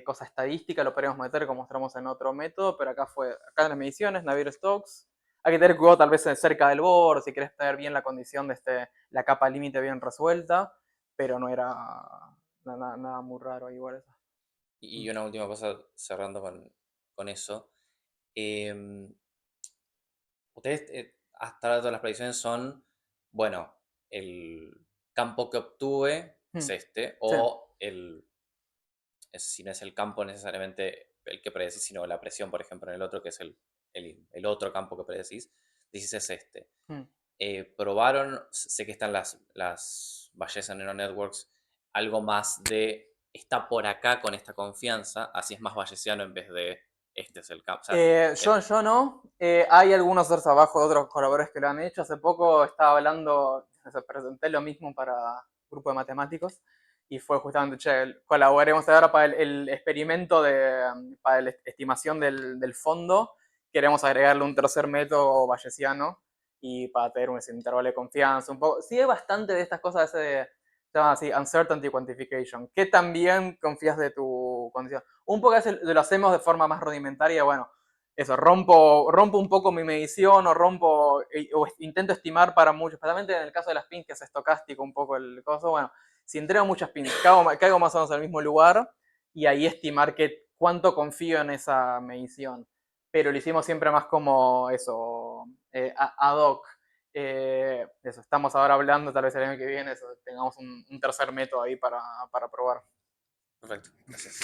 cosa estadística, lo podríamos meter como mostramos en otro método, pero acá en las mediciones, Navier-Stokes. Hay que tener cuidado tal vez cerca del borde, si querés tener bien la condición de la capa límite bien resuelta, pero no era nada muy raro igual eso. y una última cosa cerrando con eso. Em, Ustedes, hasta ahora todas las predicciones son, bueno, el campo que obtuve es este, Sí. si no es el campo necesariamente el que predecís, sino la presión, por ejemplo, en el otro, que es el otro campo que predecís, decís es este. Probaron, sé que están las Bayesian Neural Networks, algo más está por acá con esta confianza, así es más bayesiano en vez de este es el campo. O sea, Yo no. Hay algunos otros abajo de otros colaboradores que lo han hecho. Hace poco estaba hablando, presenté lo mismo para grupo de matemáticos y fue justamente, che, colaboremos ahora para el experimento para la estimación del fondo. Queremos agregarle un tercer método bayesiano y para tener un intervalo de confianza. Un poco. Sí, hay bastante de estas cosas se llama así, uncertainty quantification. ¿Qué también confías de tu condición? Un poco lo hacemos de forma más rudimentaria, bueno, eso, rompo un poco mi medición o intento estimar para muchos, especialmente en el caso de las pins, que es estocástico un poco el coso, bueno, si entrego muchas pins, caigo más o menos al mismo lugar y ahí estimar cuánto confío en esa medición. Pero lo hicimos siempre más como eso, ad hoc. Eso, estamos ahora hablando, tal vez el año que viene, eso, tengamos un tercer método ahí para probar. perfecto, gracias.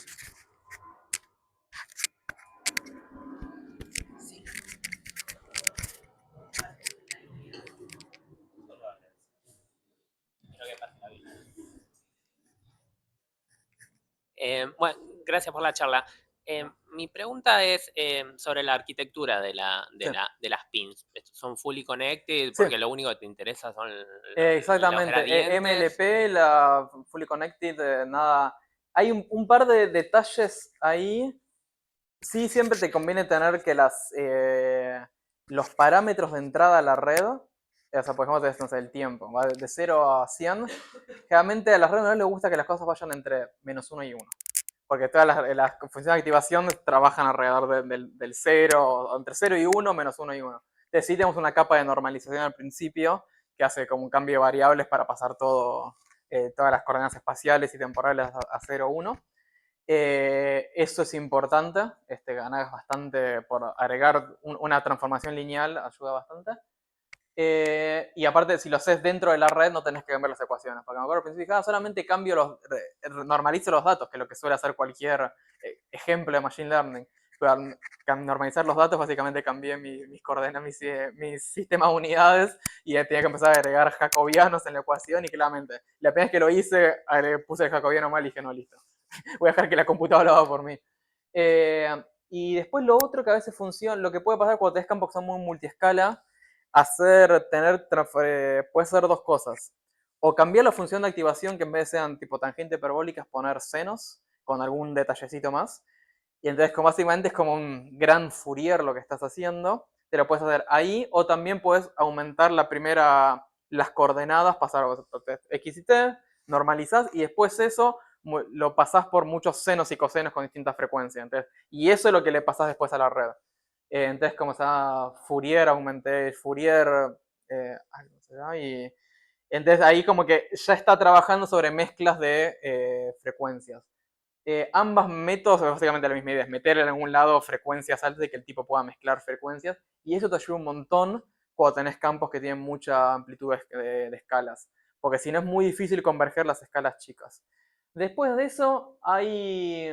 Bueno, gracias por la charla. Mi pregunta es sobre la arquitectura Sí. de las pins. ¿Son fully connected? Sí. Porque lo único que te interesa son los Exactamente, gradientes. MLP, la Fully Connected, nada. Hay un par de detalles ahí Sí, siempre te conviene tener que los parámetros de entrada a la red, o sea, por ejemplo, no sé, el tiempo, va de 0 a 100. Generalmente a la red no le gusta que las cosas vayan entre -1 y 1. Porque todas las funciones de activación trabajan alrededor del 0, entre 0 y 1, -1 y 1. Entonces sí tenemos una capa de normalización al principio que hace como un cambio de variables para pasar todas las coordenadas espaciales y temporales a 0, 1. Eso es importante, ganas bastante por agregar una transformación lineal, ayuda bastante. Y aparte, si lo haces dentro de la red, no tenés que cambiar las ecuaciones. Porque me acuerdo al principio, solamente normalizo los datos, que es lo que suele hacer cualquier ejemplo de Machine Learning. Pero al normalizar los datos, básicamente cambié mis coordenadas, mis sistemas de unidades, y tenía que empezar a agregar jacobianos en la ecuación, y claramente, la primera vez que lo hice, puse el jacobiano mal y dije, no, listo. Voy a dejar que la computadora lo haga por mí. Y después lo otro que a veces funciona, lo que puede pasar cuando tenés campos que son muy multiescala, puede ser dos cosas. O cambiar la función de activación, que en vez de sean tipo tangente hiperbólicas, poner senos con algún detallecito más. Y entonces básicamente es como un gran Fourier lo que estás haciendo. Te lo puedes hacer ahí, o también puedes aumentar las coordenadas, pasar x y t, normalizás, y después eso lo pasás por muchos senos y cosenos con distintas frecuencias. Entonces, y eso es lo que le pasás después a la red. Entonces, como se llama Fourier, aumenté Fourier, algo será, y entonces ahí como que ya está trabajando sobre mezclas de frecuencias. Ambas métodos es básicamente la misma idea, es meter en algún lado frecuencias altas y que el tipo pueda mezclar frecuencias, y eso te ayuda un montón cuando tenés campos que tienen mucha amplitud de escalas, porque si no es muy difícil converger las escalas chicas. Después de eso hay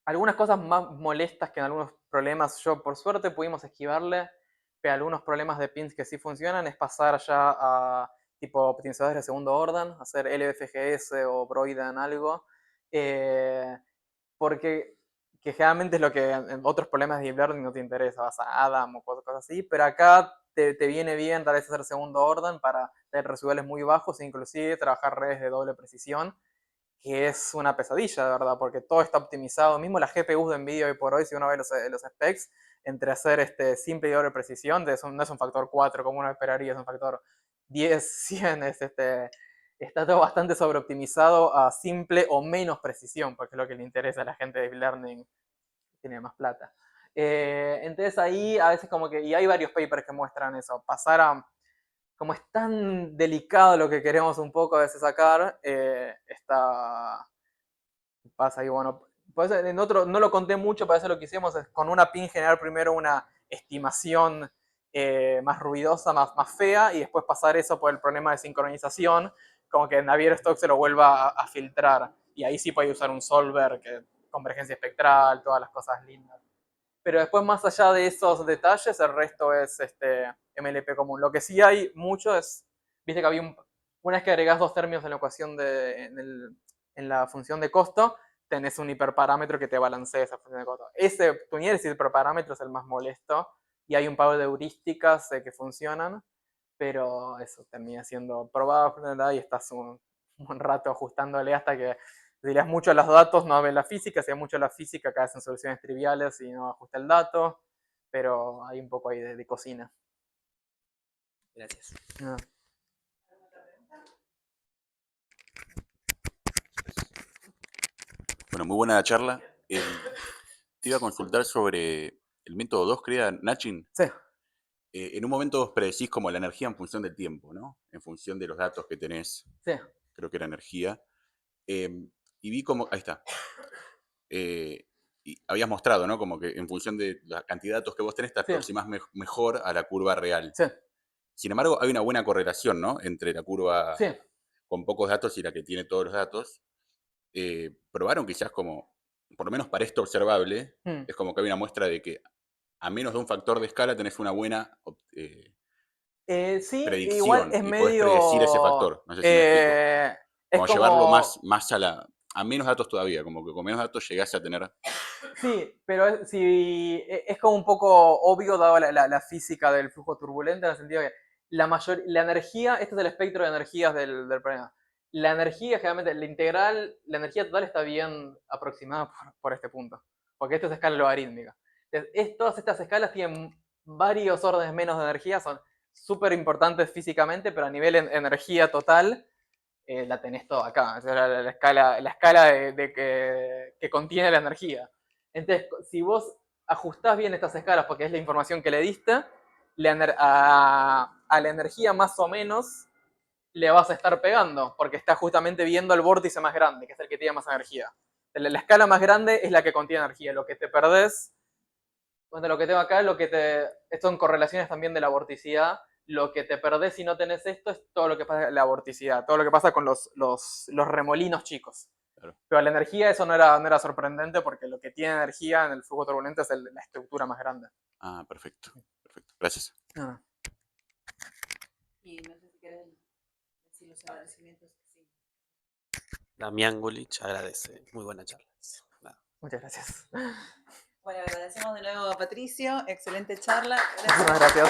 algunas cosas más molestas que en algunos problemas. Yo por suerte pudimos esquivarle, pero algunos problemas de pins que sí funcionan es pasar ya a tipo optimizadores de segundo orden, hacer LFGS o Broiden algo, eh, porque que generalmente es lo que en otros problemas de deep learning no te interesa, vas a Adam o cosas así, pero acá te viene bien tal vez hacer segundo orden para tener residuales muy bajos e inclusive trabajar redes de doble precisión, que es una pesadilla, de verdad, porque todo está optimizado. Mismo las GPUs de NVIDIA hoy por hoy, si uno ve los specs, entre hacer simple y doble precisión, no es un factor 4 como uno esperaría, es un factor 10, 100, está todo bastante sobreoptimizado a simple o menos precisión, porque es lo que le interesa a la gente de Deep Learning, que tiene más plata. Entonces ahí a veces como que, y hay varios papers que muestran eso, pasar a, como es tan delicado lo que queremos un poco a veces sacar, pasa ahí, bueno, pues en otro, no lo conté mucho, para eso lo que hicimos es con una pin generar primero una estimación más ruidosa, más fea, y después pasar eso por el problema de sincronización, como que Navier-Stokes se lo vuelva a filtrar, y ahí sí puede usar un solver, convergencia espectral, todas las cosas lindas. Pero después, más allá de esos detalles, el resto es MLP común. Lo que sí hay mucho es, viste que había una vez que agregás dos términos en la ecuación en la función de costo, tenés un hiperparámetro que te balancea esa función de costo. Tu nivel de hiperparámetro es el más molesto, y hay un par de heurísticas que funcionan, pero eso termina siendo probado y estás un rato ajustándole hasta que si le das mucho a los datos, no ves la física. Si le das mucho a la física, caes en soluciones triviales y no ajusta el dato. Pero hay un poco ahí de cocina. Gracias. No. Bueno, muy buena la charla. Te iba a consultar sobre el método 2, crea Nachin. Sí. En un momento vos predecís como la energía en función del tiempo, ¿no? En función de los datos que tenés. Sí. Creo que era energía. Y vi como, ahí está. Y habías mostrado, ¿no? Como que en función de la cantidad de datos que vos tenés, te aproximás mejor a la curva real. Sí. Sin embargo, hay una buena correlación, ¿no? Entre la curva Sí. con pocos datos y la que tiene todos los datos. Probaron quizás como, por lo menos para esto observable, es como que hay una muestra de que a menos de un factor de escala tenés una buena sí, predicción igual es y podés predecir ese factor. No sé si me explico. Como llevarlo más a menos datos todavía, como que con menos datos llegás a tener... Sí, pero es como un poco obvio dado la física del flujo turbulento, en el sentido que la energía, este es el espectro de energías del problema. La energía, generalmente, la energía total está bien aproximada por este punto. porque esto es escala logarítmica. Entonces, todas estas escalas tienen varios órdenes menos de energía, son súper importantes físicamente, pero a nivel de energía total, la tenés todo acá. Es la escala que contiene la energía. Entonces, si vos ajustás bien estas escalas, porque es la información que le diste, a la energía más o menos le vas a estar pegando, porque está justamente viendo el vórtice más grande, que es el que tiene más energía. La escala más grande es la que contiene energía. Lo que te perdés, bueno, lo que tengo acá, esto son correlaciones también de la vorticidad. Lo que te perdés si no tenés esto es todo lo que pasa en la vorticidad, todo lo que pasa con los remolinos chicos. Claro. Pero la energía, eso no era sorprendente, porque lo que tiene energía en el flujo turbulento es la estructura más grande. Ah, perfecto. Perfecto. Gracias. Y no sé si querés decir los agradecimientos. Sí. Damián Gulich agradece. Muy buena charla. Muchas gracias. Bueno, agradecemos de nuevo a Patricio. Excelente charla. Muchas gracias.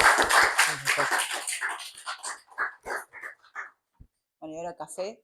Bueno, y ahora café.